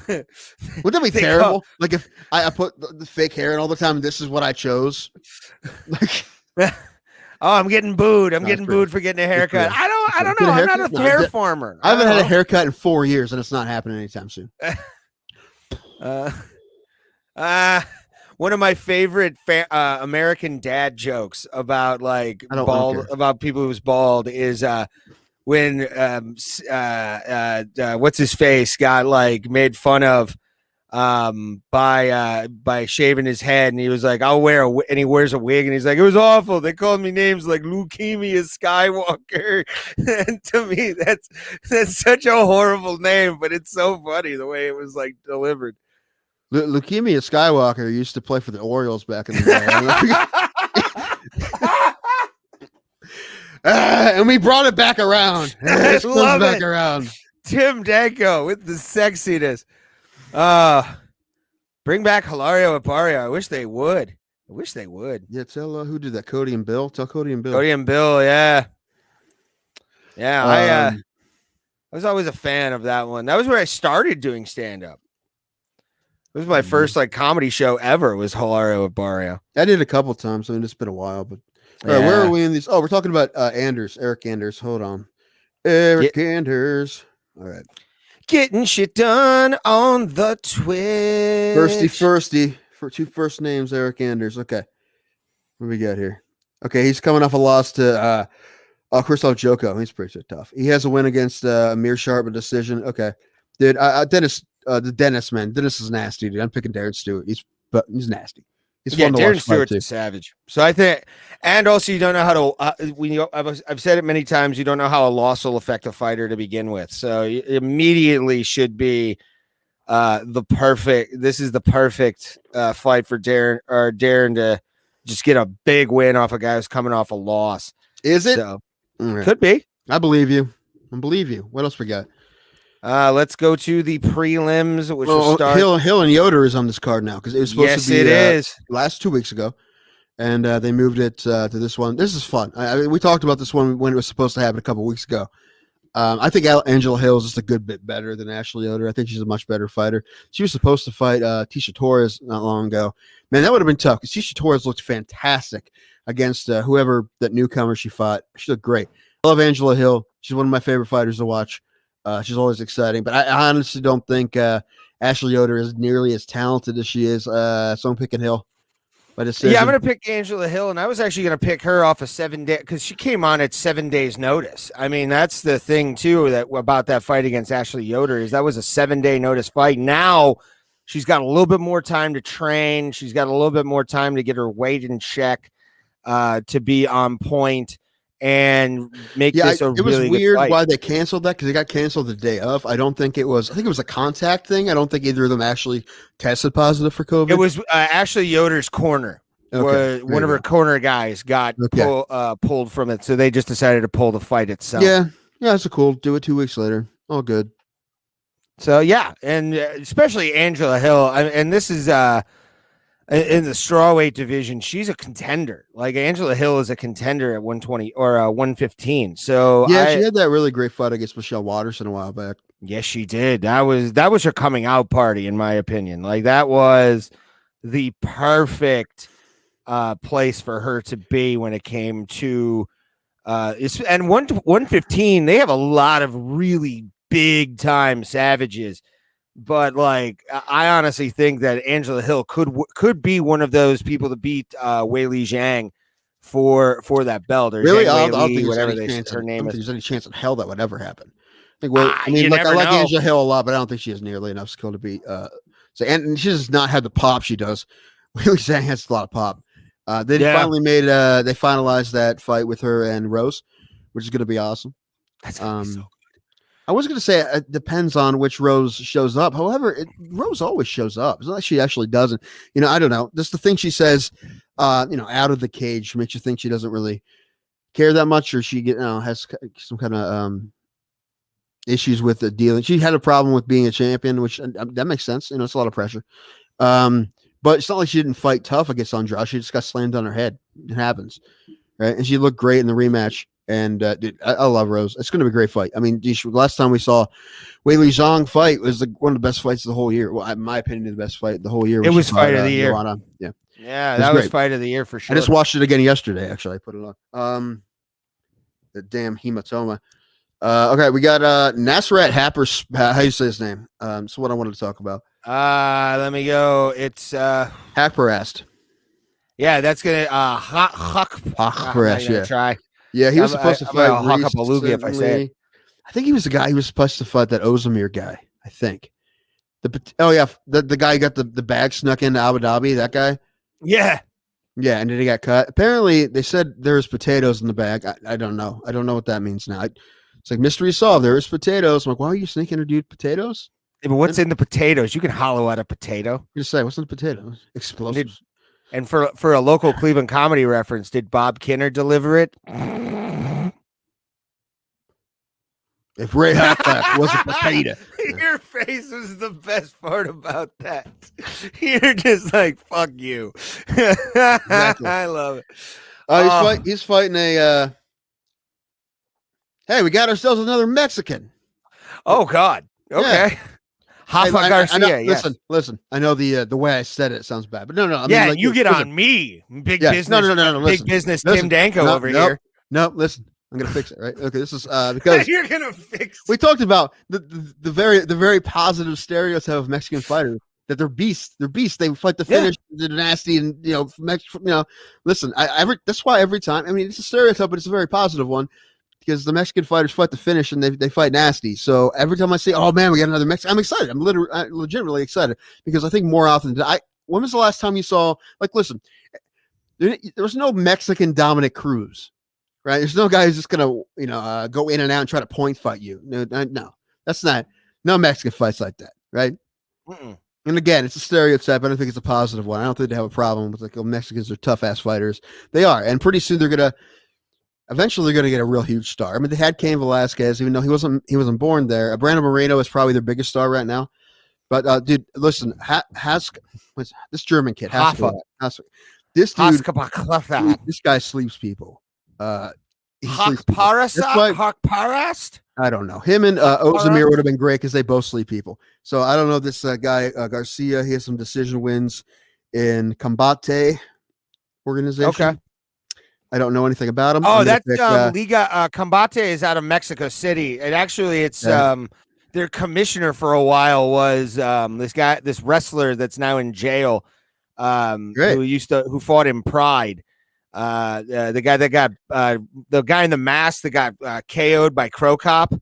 Speaker 1: Would that be terrible? Like if I put the fake hair in all the time, this is what I chose. Like,
Speaker 2: I'm getting booed. I'm getting booed for getting a haircut. I don't know. I'm not a hair farmer.
Speaker 1: I haven't had a haircut in 4 years, and it's not happening anytime soon.
Speaker 2: One of my favorite American dad jokes about about people who's bald is when what's his face got like made fun of by shaving his head, and he was like, I'll wear and he wears a wig, and he's like, it was awful. They called me names like Leukemia Skywalker. And to me, that's such a horrible name, but it's so funny the way it was like delivered.
Speaker 1: Leukemia Skywalker used to play for the Orioles back in the day. And we brought it back around.
Speaker 2: I love it.
Speaker 1: Around.
Speaker 2: Tim Danko with the sexiness. Bring back Hilario Aparicio. I wish they would.
Speaker 1: Yeah, tell who did that? Cody and Bill. Tell Cody and Bill.
Speaker 2: Cody and Bill, yeah. Yeah, I was always a fan of that one. That was where I started doing stand-up. It was my first like comedy show ever. Was Hilario Aparicio.
Speaker 1: I did a couple times. I mean, it's been a while, but all right, where are we in these? Oh, we're talking about Eric Anders. Hold on. Eric Anders. All right.
Speaker 2: Getting shit done on the Twitch.
Speaker 1: Firsty. For 2 first names, Eric Anders. Okay. What do we got here? Okay, he's coming off a loss to Christoph Joko. He's pretty tough. He has a win against Amir Sharp, a decision. Okay. Dude, Dennis, the Dennis, man. Dennis is nasty, dude. I'm picking Darren Stewart. He's nasty. He's fun to
Speaker 2: Darren
Speaker 1: watch fight
Speaker 2: Stewart's
Speaker 1: too.
Speaker 2: a savage. So I think, and also you don't know how to. I've said it many times. You don't know how a loss will affect a fighter to begin with. So you immediately should be the perfect. This is the perfect fight for Darren to just get a big win off a guy who's coming off a loss.
Speaker 1: Is it?
Speaker 2: So,
Speaker 1: right.
Speaker 2: Could be.
Speaker 1: I believe you. What else we got?
Speaker 2: Let's go to the prelims, which will start.
Speaker 1: Hill and Yoder is on this card now because it was supposed to be.
Speaker 2: It is.
Speaker 1: Last 2 weeks ago, and they moved it to this one. This is fun. I mean, we talked about this one when it was supposed to happen a couple weeks ago. I think Angela Hill is just a good bit better than Ashley Yoder. I think she's a much better fighter. She was supposed to fight Tisha Torres not long ago. Man, that would have been tough because Tisha Torres looked fantastic against whoever that newcomer she fought. She looked great. I love Angela Hill. She's one of my favorite fighters to watch. She's always exciting, but I honestly don't think Ashley Yoder is nearly as talented as she is. So I'm picking Hill.
Speaker 2: Yeah, I'm going to pick Angela Hill, and I was actually going to pick her off a 7 day because she came on at 7 days' notice. I mean, that's the thing too about that fight against Ashley Yoder is that was a 7 day notice fight. Now she's got a little bit more time to train. She's got a little bit more time to get her weight in check, to be on point. And make this a really good fight. It was weird
Speaker 1: why they canceled that because it got canceled the day of. I think it was a contact thing. I don't think either of them actually tested positive for COVID.
Speaker 2: It was Ashley Yoder's corner. Okay. One of her corner guys got pulled from it, so they just decided to pull the fight itself.
Speaker 1: Yeah, that's cool. Do it 2 weeks later. All good.
Speaker 2: So yeah, and especially Angela Hill, and this is in the strawweight division, she's a contender. Like Angela Hill is a contender at 120 or 115. So
Speaker 1: yeah, she had that really great fight against Michelle Watterson a while back.
Speaker 2: Yes, she did. That was her coming out party, in my opinion. Like that was the perfect place for her to be when it came to and 115. They have a lot of really big time savages. But like, I honestly think that Angela Hill could be one of those people to beat Weili Zhang for that belt. Or
Speaker 1: really,
Speaker 2: I
Speaker 1: don't think there's any chance in hell that would ever happen. I like Angela Hill a lot, but I don't think she has nearly enough skill to beat. And she does not have the pop she does. Weili Zhang has a lot of pop. They finalized that fight with her and Rose, which is going to be awesome.
Speaker 2: That's gonna be so good.
Speaker 1: I was going to say it depends on which Rose shows up. However, Rose always shows up. It's not like she actually doesn't. I don't know. Just the thing she says, out of the cage makes you think she doesn't really care that much, or she has some kind of issues with the dealing. She had a problem with being a champion, which that makes sense. It's a lot of pressure. But it's not like she didn't fight tough against Andrade. She just got slammed on her head. It happens, right? And she looked great in the rematch. And dude, I love Rose. It's going to be a great fight. I mean, last time we saw Weili Zhang fight was one of the best fights of the whole year. Well, in my opinion, the best fight of the whole year.
Speaker 2: It was fight of the year.
Speaker 1: Yeah,
Speaker 2: that was fight of the year for sure.
Speaker 1: I just watched it again yesterday. Actually, I put it on. The damn hematoma. Okay, we got Nasrat Happer. How you say his name? So what I wanted to talk about.
Speaker 2: Let me go. It's
Speaker 1: Happerast.
Speaker 2: Yeah, that's gonna Happerast.
Speaker 1: Yeah.
Speaker 2: Try.
Speaker 1: Yeah, he was supposed to fight
Speaker 2: Hakapalugi, if I say it.
Speaker 1: I think he was the guy who was supposed to fight that Ozdemir guy. I think. The guy who got the bag snuck into Abu Dhabi. That guy.
Speaker 2: Yeah.
Speaker 1: Yeah, and then he got cut. Apparently, they said there's potatoes in the bag. I don't know. I don't know what that means now. It's like mystery solved. There is potatoes. I'm like, why are you sneaking, dude? Potatoes?
Speaker 2: Yeah, but what's in the potatoes? You can hollow out a potato.
Speaker 1: You just say, what's in the potatoes? Explosives.
Speaker 2: And for a local Cleveland comedy reference, did Bob Kinner deliver it?
Speaker 1: If Ray Halfback was a potato.
Speaker 2: Your face was the best part about that. You're just like, fuck you. Exactly. I love it.
Speaker 1: He's fighting a hey, we got ourselves another Mexican.
Speaker 2: Oh God. Okay. Yeah. Rafa Garcia.
Speaker 1: Yes. Listen. I know the way I said it sounds bad, but no. I
Speaker 2: mean, like, you get on me, big business. No. Big business. Tim Danko over here.
Speaker 1: No, listen. I'm gonna fix it, right? Okay, this is because
Speaker 2: you're gonna fix.
Speaker 1: We talked about the very positive stereotype of Mexican fighters, that they're beasts. They're beasts. They fight the finish. They're nasty, and listen. That's why every time. I mean, it's a stereotype, but it's a very positive one. Because the Mexican fighters fight the finish and they fight nasty. So every time I say, "Oh man, we got another Mexican," I'm excited. I'm legitimately excited because I think more often than when was the last time you saw, like, listen, there was no Mexican Dominic Cruz, right? There's no guy who's just gonna, go in and out and try to point fight you. No, that's not, no Mexican fights like that, right?
Speaker 2: Mm-mm.
Speaker 1: And again, it's a stereotype. I don't think it's a positive one. I don't think they have a problem with, like, Mexicans are tough ass fighters. They are, and pretty soon eventually they're gonna get a real huge star. I mean, they had Cain Velasquez, even though he wasn't born there. Brandon Moreno is probably their biggest star right now. But dude, listen, this German kid, this dude, this guy sleeps people.
Speaker 2: Hakparast?
Speaker 1: I don't know. Him and Ozemir would have been great because they both sleep people. So I don't know this guy Garcia. He has some decision wins in Combate organization.
Speaker 2: Okay.
Speaker 1: I don't know anything about him.
Speaker 2: Oh, that's Liga Combate is out of Mexico City. And actually, it's their commissioner for a while was this wrestler that's now in jail, who fought in Pride. The guy in the mask that got KO'd by Crow Cop.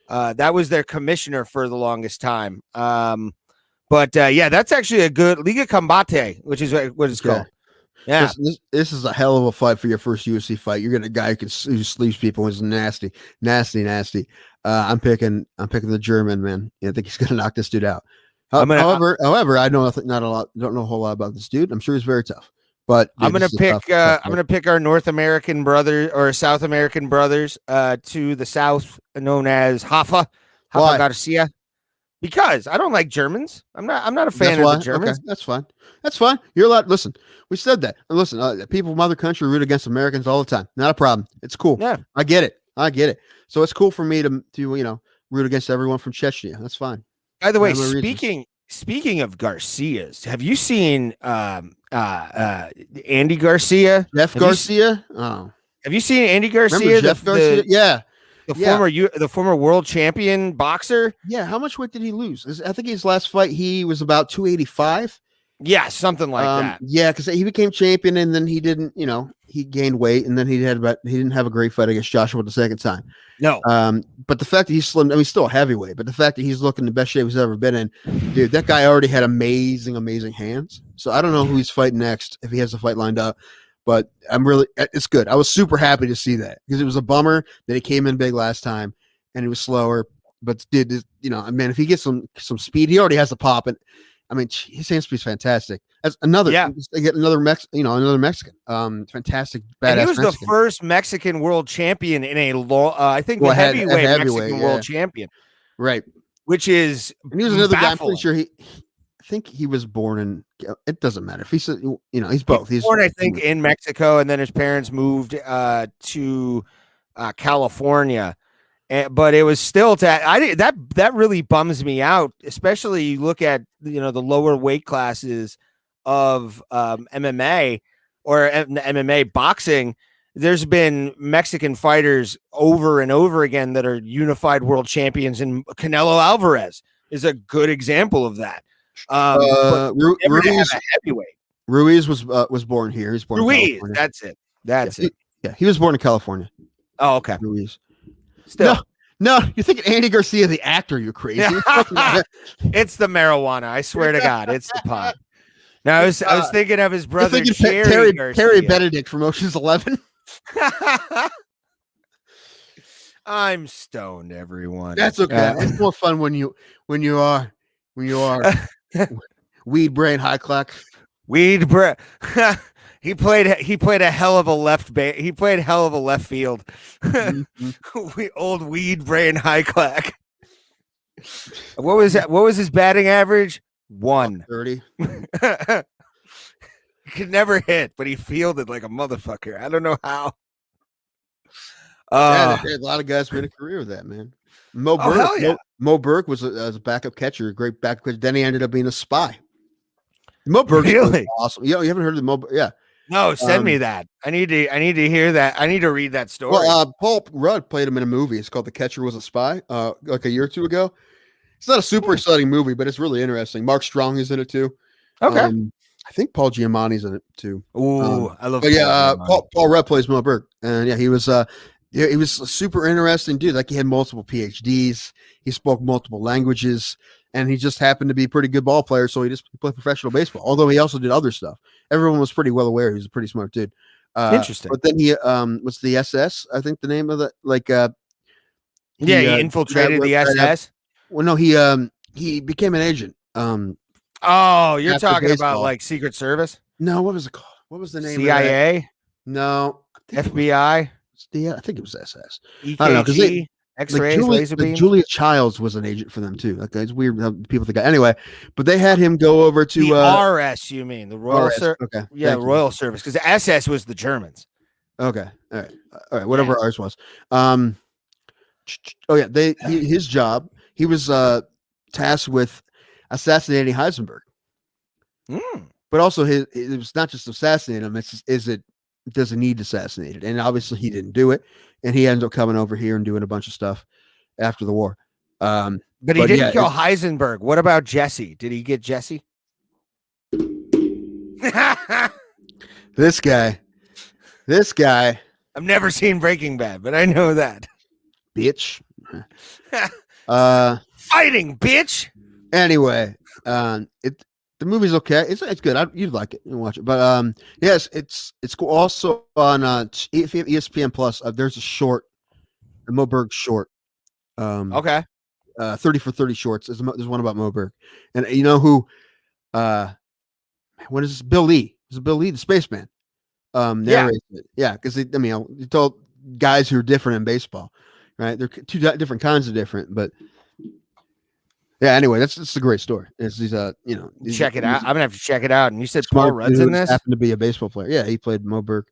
Speaker 2: That was their commissioner for the longest time. But that's actually a good Liga Combate, which is what it's called. Yeah,
Speaker 1: this is a hell of a fight for your first UFC fight. You're getting a guy who sleeps people. Is nasty. I'm picking the German, man. I think he's gonna knock this dude out. However, I know don't know a whole lot about this dude. I'm sure he's very tough. But dude,
Speaker 2: I'm gonna pick our North American brother or South American brothers to the south, known as Rafa Garcia. Because I don't like Germans. I'm not a fan of the Germans.
Speaker 1: Okay, that's fine. You're allowed. Listen, we said that. And listen, people from other country root against Americans all the time. Not a problem. It's cool.
Speaker 2: Yeah,
Speaker 1: I get it. So it's cool for me to root against everyone from Chechnya. That's fine.
Speaker 2: By the way, speaking of Garcias, have you seen Andy Garcia?
Speaker 1: Garcia?
Speaker 2: Have you seen Andy Garcia?
Speaker 1: Remember Jeff Garcia? Yeah.
Speaker 2: The former world champion boxer.
Speaker 1: Yeah, how much weight did he lose? I think his last fight he was about 285.
Speaker 2: Yeah, something like that.
Speaker 1: Yeah, because he became champion and then he didn't, he gained weight and then he didn't have a great fight against Joshua the second time.
Speaker 2: No.
Speaker 1: But the fact that he's slim, he's still a heavyweight, but the fact that he's looking the best shape he's ever been in, dude, that guy already had amazing hands. So I don't know who he's fighting next if he has a fight lined up. But it's good. I was super happy to see that because it was a bummer that he came in big last time and he was slower. But man, if he gets some speed, he already has the pop. And I mean, his hand speed's fantastic. As another Mexican, fantastic, badass. And
Speaker 2: he was
Speaker 1: Mexican.
Speaker 2: The first Mexican world champion in a I think the heavyweight Mexican world champion,
Speaker 1: right?
Speaker 2: Which is
Speaker 1: and he was another
Speaker 2: baffling.
Speaker 1: guy. I'm pretty sure I think he was born in. It doesn't matter if he's he's both.
Speaker 2: He's born, I think, in Mexico, and then his parents moved to California. But it was still that really bums me out. Especially you look at the lower weight classes of MMA or MMA boxing. There's been Mexican fighters over and over again that are unified world champions, and Canelo Alvarez is a good example of that. Ruiz
Speaker 1: was born here. He's born
Speaker 2: Ruiz.
Speaker 1: In California.
Speaker 2: That's it.
Speaker 1: Yeah, he was born in California.
Speaker 2: Oh, okay.
Speaker 1: Ruiz.
Speaker 2: Still,
Speaker 1: no, you're thinking Andy Garcia, the actor. You're crazy.
Speaker 2: It's the marijuana. I swear to God, it's the pot. Now I was thinking of his brother
Speaker 1: Terry Benedict from Ocean's 11.
Speaker 2: I'm stoned, everyone.
Speaker 1: That's okay. It's more fun when you are weed brain high clock.
Speaker 2: Weed brain. He played a hell of a left he played hell of a left field. Mm-hmm. Old weed brain high clack. What was his batting average? 130. He could never hit, but he fielded like a motherfucker. I don't know how.
Speaker 1: A lot of guys made a career with that, man. Mo Burke was a backup catcher, a great backup catcher. Then he ended up being a spy. Mo Burke was awesome. You haven't heard of Mo? Yeah.
Speaker 2: No, send me that. I need to hear that. I need to read that story.
Speaker 1: Well, Paul Rudd played him in a movie. It's called The Catcher Was a Spy, like a year or two ago. It's not a super exciting movie, but it's really interesting. Mark Strong is in it too.
Speaker 2: Okay.
Speaker 1: I think Paul Giamatti's in it too.
Speaker 2: Ooh, I love.
Speaker 1: But Paul Rudd plays Mo Burke, and he was a super interesting dude. Like he had multiple PhDs. He spoke multiple languages. and he just happened to be a pretty good ball player, so he just played professional baseball. Although he also did other stuff. Everyone was pretty well aware he was a pretty smart dude.
Speaker 2: Interesting.
Speaker 1: But then he was the SS, I think the name of the
Speaker 2: he infiltrated the SS.
Speaker 1: Well, no, he became an agent.
Speaker 2: Oh, you're talking about like Secret Service?
Speaker 1: No, what was it called? What was the name?
Speaker 2: CIA?
Speaker 1: No,
Speaker 2: FBI?
Speaker 1: I think it was SS.
Speaker 2: EKG?
Speaker 1: I don't know, because
Speaker 2: X-rays, laser beams.
Speaker 1: Julia Childs was an agent for them too. Like it's weird how people think. Anyway, but they had him go over to
Speaker 2: the RS. You mean the Royal Service?
Speaker 1: Okay,
Speaker 2: yeah, Royal Service, because the SS was the Germans.
Speaker 1: Okay, all right, whatever ours was. Oh yeah, his job. He was tasked with assassinating Heisenberg. But also, it was not just assassinating him. Does it need assassinated? And obviously, he didn't do it, and he ended up coming over here and doing a bunch of stuff after the war.
Speaker 2: But he didn't kill Heisenberg. What about Jesse? Did he get Jesse?
Speaker 1: This guy.
Speaker 2: I've never seen Breaking Bad, but I know that.
Speaker 1: Bitch.
Speaker 2: Fighting, bitch.
Speaker 1: Anyway, the movie's okay. It's good. You'd like it. You watch it. But yes, it's cool. Also on ESPN Plus, there's a short, a Moberg short.
Speaker 2: Okay.
Speaker 1: 30 for 30 shorts. There's one about Moberg, and you know who? What is this? Bill Lee. Is it Bill Lee, the spaceman? Narrates it. Yeah, because he told guys who are different in baseball, right? They're two different kinds of different, but. Yeah. Anyway, that's a great story. It's these,
Speaker 2: check it out. I'm gonna have to check it out. And you said Paul Rudd's in this.
Speaker 1: Happened to be a baseball player. Yeah, he played Moberg.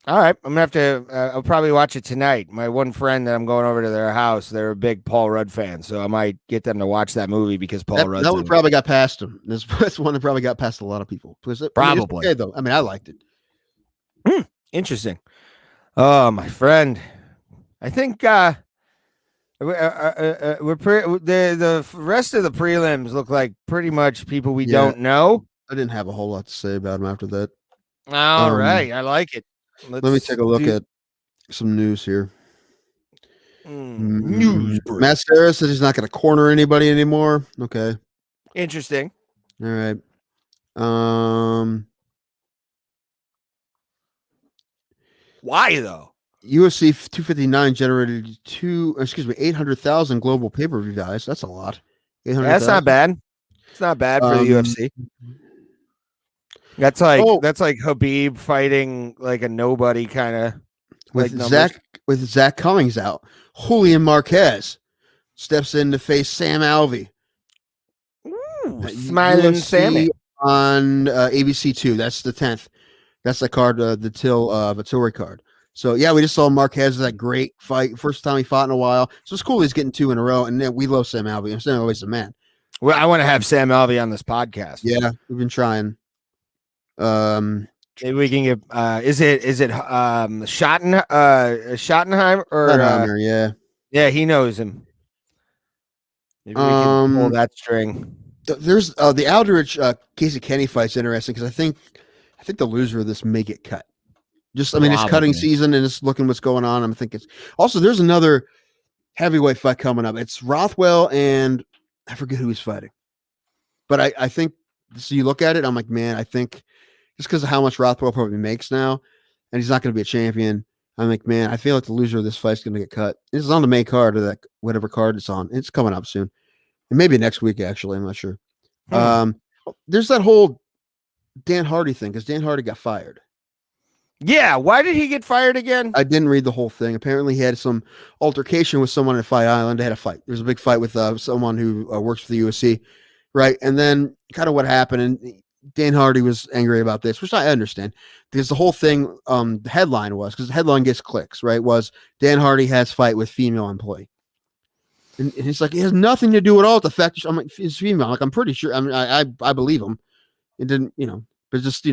Speaker 2: All right, I'm gonna have to. I'll probably watch it tonight. My one friend that I'm going over to their house, they're a big Paul Rudd fan, so I might get them to watch that movie because Paul Rudd.
Speaker 1: That one probably got past him. This one that probably got past a lot of people.
Speaker 2: Probably.
Speaker 1: Okay, though. I liked it.
Speaker 2: Interesting. Oh, my friend. I think the rest of the prelims look like pretty much people we don't know.
Speaker 1: I didn't have a whole lot to say about them after that.
Speaker 2: All right, I like it.
Speaker 1: Let me take a look at some news here.
Speaker 2: News.
Speaker 1: Matt Serra said he's not going to corner anybody anymore. Okay.
Speaker 2: Interesting.
Speaker 1: All right.
Speaker 2: Why though?
Speaker 1: UFC 259 generated 800,000 global pay-per-view values. That's a lot.
Speaker 2: That's not bad. It's not bad for the UFC. That's like Habib fighting like a nobody kind of
Speaker 1: with Zach Cummings out. Julian Marquez steps in to face Sam Alvey.
Speaker 2: Smiling Sammy
Speaker 1: on ABC2. That's the 10th. That's the card, the Vittori card. So yeah, we just saw Marquez that great fight. First time he fought in a while. So it's cool he's getting 2 in a row. And then we love Sam Alvey. Sam Alvey's the man.
Speaker 2: Well, I want to have Sam Alvey on this podcast.
Speaker 1: Yeah, we've been trying.
Speaker 2: Maybe we can get is it Schottenheim or yeah, he knows him. Maybe we can pull that string.
Speaker 1: There's the Aldrich Casey Kenny fight's interesting because I think the loser of this may get cut. It's cutting season and it's looking what's going on. I'm thinking also there's another heavyweight fight coming up. It's Rothwell and I forget who he's fighting, but I think so. You look at it, I'm like, man, I think just because of how much Rothwell probably makes now, and he's not going to be a champion. I'm like, man, I feel like the loser of this fight's going to get cut. This is on the main card of that whatever card it's on. It's coming up soon, and maybe next week actually. I'm not sure. There's that whole Dan Hardy thing because Dan Hardy got fired.
Speaker 2: Yeah, why did he get fired again?
Speaker 1: I didn't read the whole thing. Apparently, he had some altercation with someone at Fight Island. They had a fight. There was a big fight with someone who works for the UFC, right? And then kind of what happened, and Dan Hardy was angry about this, which I understand, because the whole thing, the headline was, because the headline gets clicks, right, was Dan Hardy has fight with female employee. And he's like, it has nothing to do at all with the fact I'm like, it's female. I'm like, I'm pretty sure. I mean, I believe him. It didn't, but just,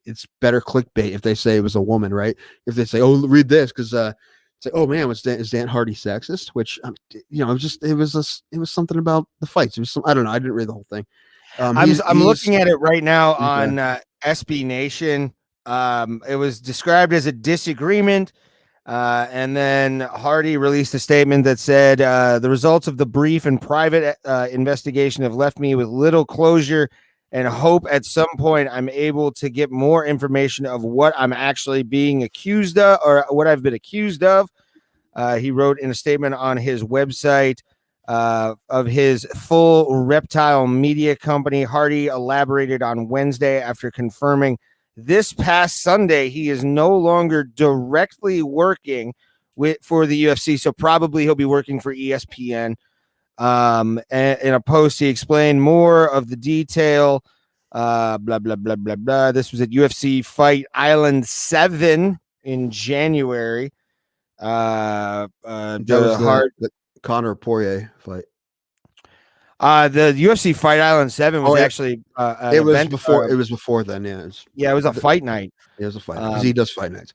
Speaker 1: it's better clickbait if they say it was a woman, right? If they say, oh, read this, because it's like, oh man, is Dan Hardy sexist? Which, it was something about the fights. It was I don't know. I didn't read the whole thing.
Speaker 2: I'm looking at it right now on SB Nation. It was described as a disagreement. And then Hardy released a statement that said, the results of the brief and private investigation have left me with little closure and hope at some point I'm able to get more information of what I'm actually being accused of or what I've been accused of. He wrote in a statement on his website of his full reptile media company. Hardy elaborated on Wednesday after confirming this past Sunday he is no longer directly working for the UFC, so probably he'll be working for ESPN. And in a post, he explained more of the detail. Blah blah blah blah blah. This was at UFC Fight Island 7 in January.
Speaker 1: That was the Conor Poirier fight.
Speaker 2: The UFC Fight Island 7 was actually
Speaker 1: it was before. It was before then. Yeah,
Speaker 2: it was a fight night.
Speaker 1: It was a fight because he does fight nights.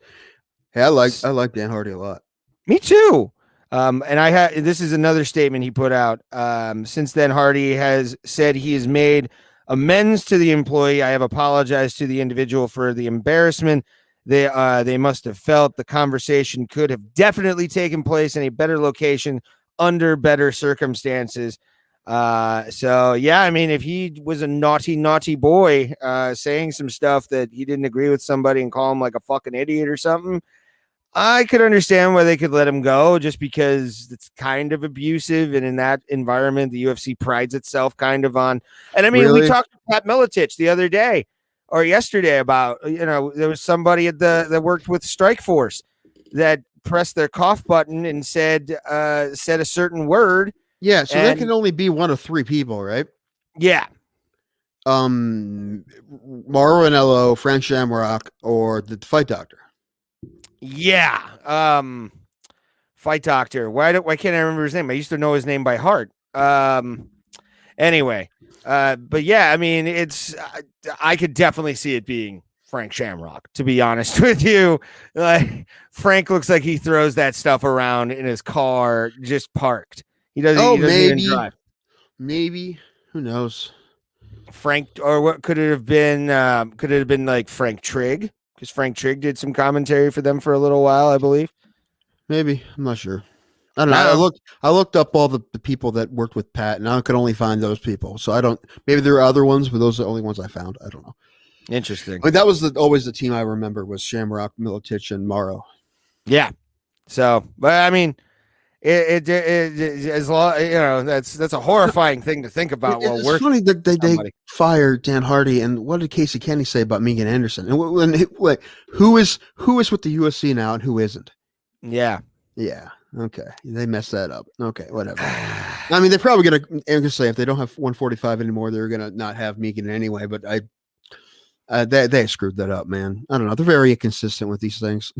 Speaker 1: Hey, I like Dan Hardy a lot.
Speaker 2: Me too. And this is another statement he put out. Since then, Hardy has said he has made amends to the employee. I have apologized to the individual for the embarrassment they must have felt. The conversation could have definitely taken place in a better location under better circumstances. So yeah, I mean, if he was a naughty boy, saying some stuff that he didn't agree with somebody and call him like a fucking idiot or something, I could understand why they could let him go just because it's kind of abusive. And in that environment, the UFC prides itself kind of on, and I mean, we talked to Pat Miletich the other day or yesterday about, there was somebody that worked with Strikeforce that pressed their cough button and said a certain word.
Speaker 1: Yeah, so there can only be one of three people, right?
Speaker 2: Yeah.
Speaker 1: Mauro Ranallo, Frank Shamrock, or the Fight Doctor.
Speaker 2: Yeah. Fight Doctor. Why can't I remember his name? I used to know his name by heart. Anyway. But yeah, I mean, I could definitely see it being Frank Shamrock, to be honest with you. Like, Frank looks like he throws that stuff around in his car just parked. He doesn't even drive.
Speaker 1: Maybe. Who knows?
Speaker 2: Frank, or what could it have been? Could it have been like Frank Trigg? Because Frank Trigg did some commentary for them for a little while, I believe.
Speaker 1: Maybe. I'm not sure. I don't know. I looked up all the people that worked with Pat, and I could only find those people. So I don't. Maybe there are other ones, but those are the only ones I found. I don't know.
Speaker 2: Interesting.
Speaker 1: But that was always the team I remember was Shamrock, Miletich, and Mauro.
Speaker 2: Yeah. So, but I mean, it as long that's a horrifying thing to think about.
Speaker 1: It's funny that they fired Dan Hardy, and what did Casey Kenny say about Meegan Anderson? And who is with the UFC now and who isn't?
Speaker 2: Yeah.
Speaker 1: Okay, they messed that up. Okay, whatever. I mean, they're probably gonna say if they don't have 145 anymore, they're gonna not have Meegan anyway. But they screwed that up, man. I don't know. They're very inconsistent with these things.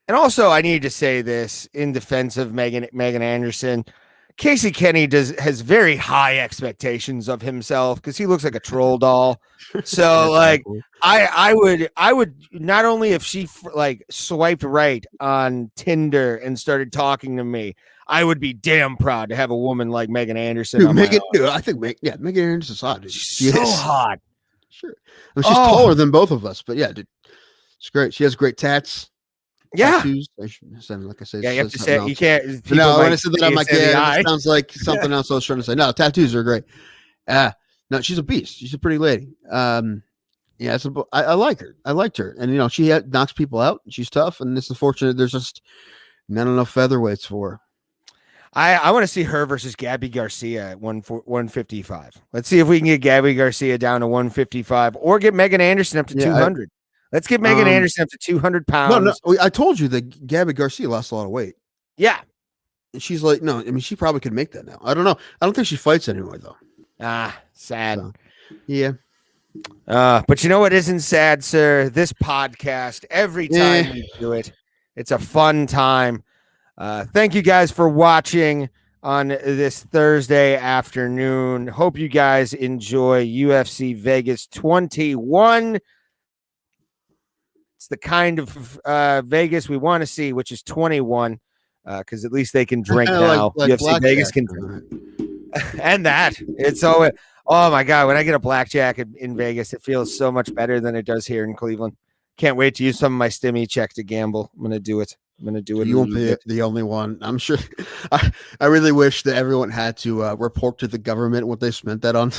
Speaker 2: And also, I need to say this in defense of Meegan Anderson. Casey Kenny has very high expectations of himself because he looks like a troll doll. So, like, I would not only if she swiped right on Tinder and started talking to me, I would be damn proud to have a woman like Meegan Anderson.
Speaker 1: Dude, I think Meegan Anderson's hot. Dude.
Speaker 2: She's so hot.
Speaker 1: Sure, I mean, she's taller than both of us, but yeah, dude, it's great. She has great tats.
Speaker 2: Yeah.
Speaker 1: Tattoos. Like I said,
Speaker 2: yeah, you have to say you can't.
Speaker 1: No, when I said that, I'm like, yeah, it sounds like something else I was trying to say. No, tattoos are great. No, she's a beast. She's a pretty lady. Yeah, I like her. I liked her, and she knocks people out. She's tough, and it's unfortunate there's just not enough featherweights for her.
Speaker 2: I want to see her versus Gabby Garcia at 155. Let's see if we can get Gabby Garcia down to 155, or get Meegan Anderson up to 200. Let's get Meegan Anderson up to 200 pounds.
Speaker 1: No, I told you that Gabby Garcia lost a lot of weight.
Speaker 2: Yeah.
Speaker 1: And she's like, no, I mean, she probably could make that now. I don't know. I don't think she fights anymore, though.
Speaker 2: Sad.
Speaker 1: So, yeah.
Speaker 2: But you know what isn't sad, sir? This podcast, every time we do it, it's a fun time. Thank you guys for watching on this Thursday afternoon. Hope you guys enjoy UFC Vegas 21. It's the kind of Vegas we want to see, which is 21, because at least they can drink now.
Speaker 1: Like
Speaker 2: UFC Vegas can drink. And that. It's so, oh my God, when I get a blackjack in Vegas, it feels so much better than it does here in Cleveland. Can't wait to use some of my stimmy check to gamble. I'm going to do it. I'm gonna do it.
Speaker 1: You won't be the only one. I'm sure. I really wish that everyone had to report to the government what they spent that on.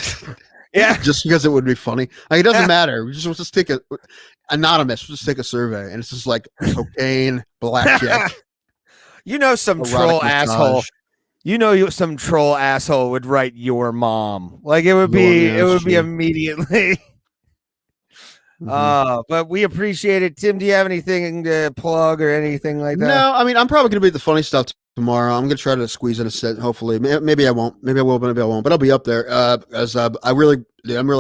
Speaker 2: Yeah,
Speaker 1: just because it would be funny. Like, it doesn't matter. We'll just take a anonymous. We'll just take a survey, and it's just like cocaine, blackjack.
Speaker 2: Some troll asshole. Some troll asshole would write your mom. Like it would be immediately. But we appreciate it. Tim, do you have anything to plug or anything like that?
Speaker 1: No, I mean, I'm probably gonna be at the funny stuff tomorrow. I'm gonna try to squeeze in a set. Hopefully, maybe I won't. Maybe I will, but maybe I won't. But I'll be up there. I'm really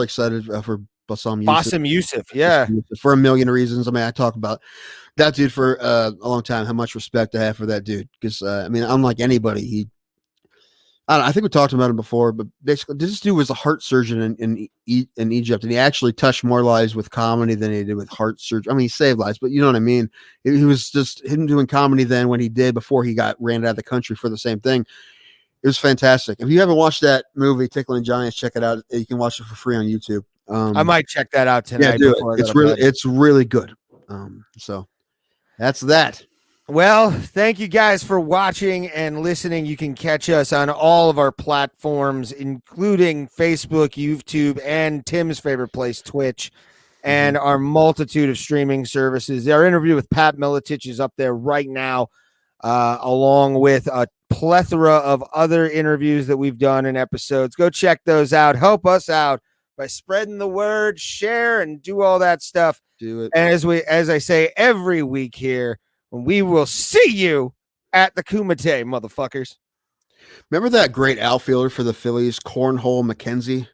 Speaker 1: excited for
Speaker 2: Bassem Youssef. Yeah,
Speaker 1: for a million reasons. I mean, I talk about that dude for a long time. How much respect I have for that dude, because I mean, unlike anybody, I think we talked about him before, but basically, this dude was a heart surgeon in Egypt, and he actually touched more lives with comedy than he did with heart surgery. I mean, he saved lives, but you know what I mean? He was just him doing comedy then when he did before he got ran out of the country for the same thing. It was fantastic. If you haven't watched that movie, Tickling Giants, check it out. You can watch it for free on YouTube.
Speaker 2: I might check that out tonight.
Speaker 1: Yeah, do it. It's really good. So that's that.
Speaker 2: Well, thank you guys for watching and listening. You can catch us on all of our platforms, including Facebook, YouTube, and Tim's favorite place, Twitch, and our multitude of streaming services. Our interview with Pat Miletich is up there right now, along with a plethora of other interviews that we've done in episodes. Go check those out. Help us out by spreading the word, share, and do all that stuff.
Speaker 1: Do it.
Speaker 2: And as I say every week here, we will see you at the Kumite, motherfuckers.
Speaker 1: Remember that great outfielder for the Phillies, Cornhole McKenzie?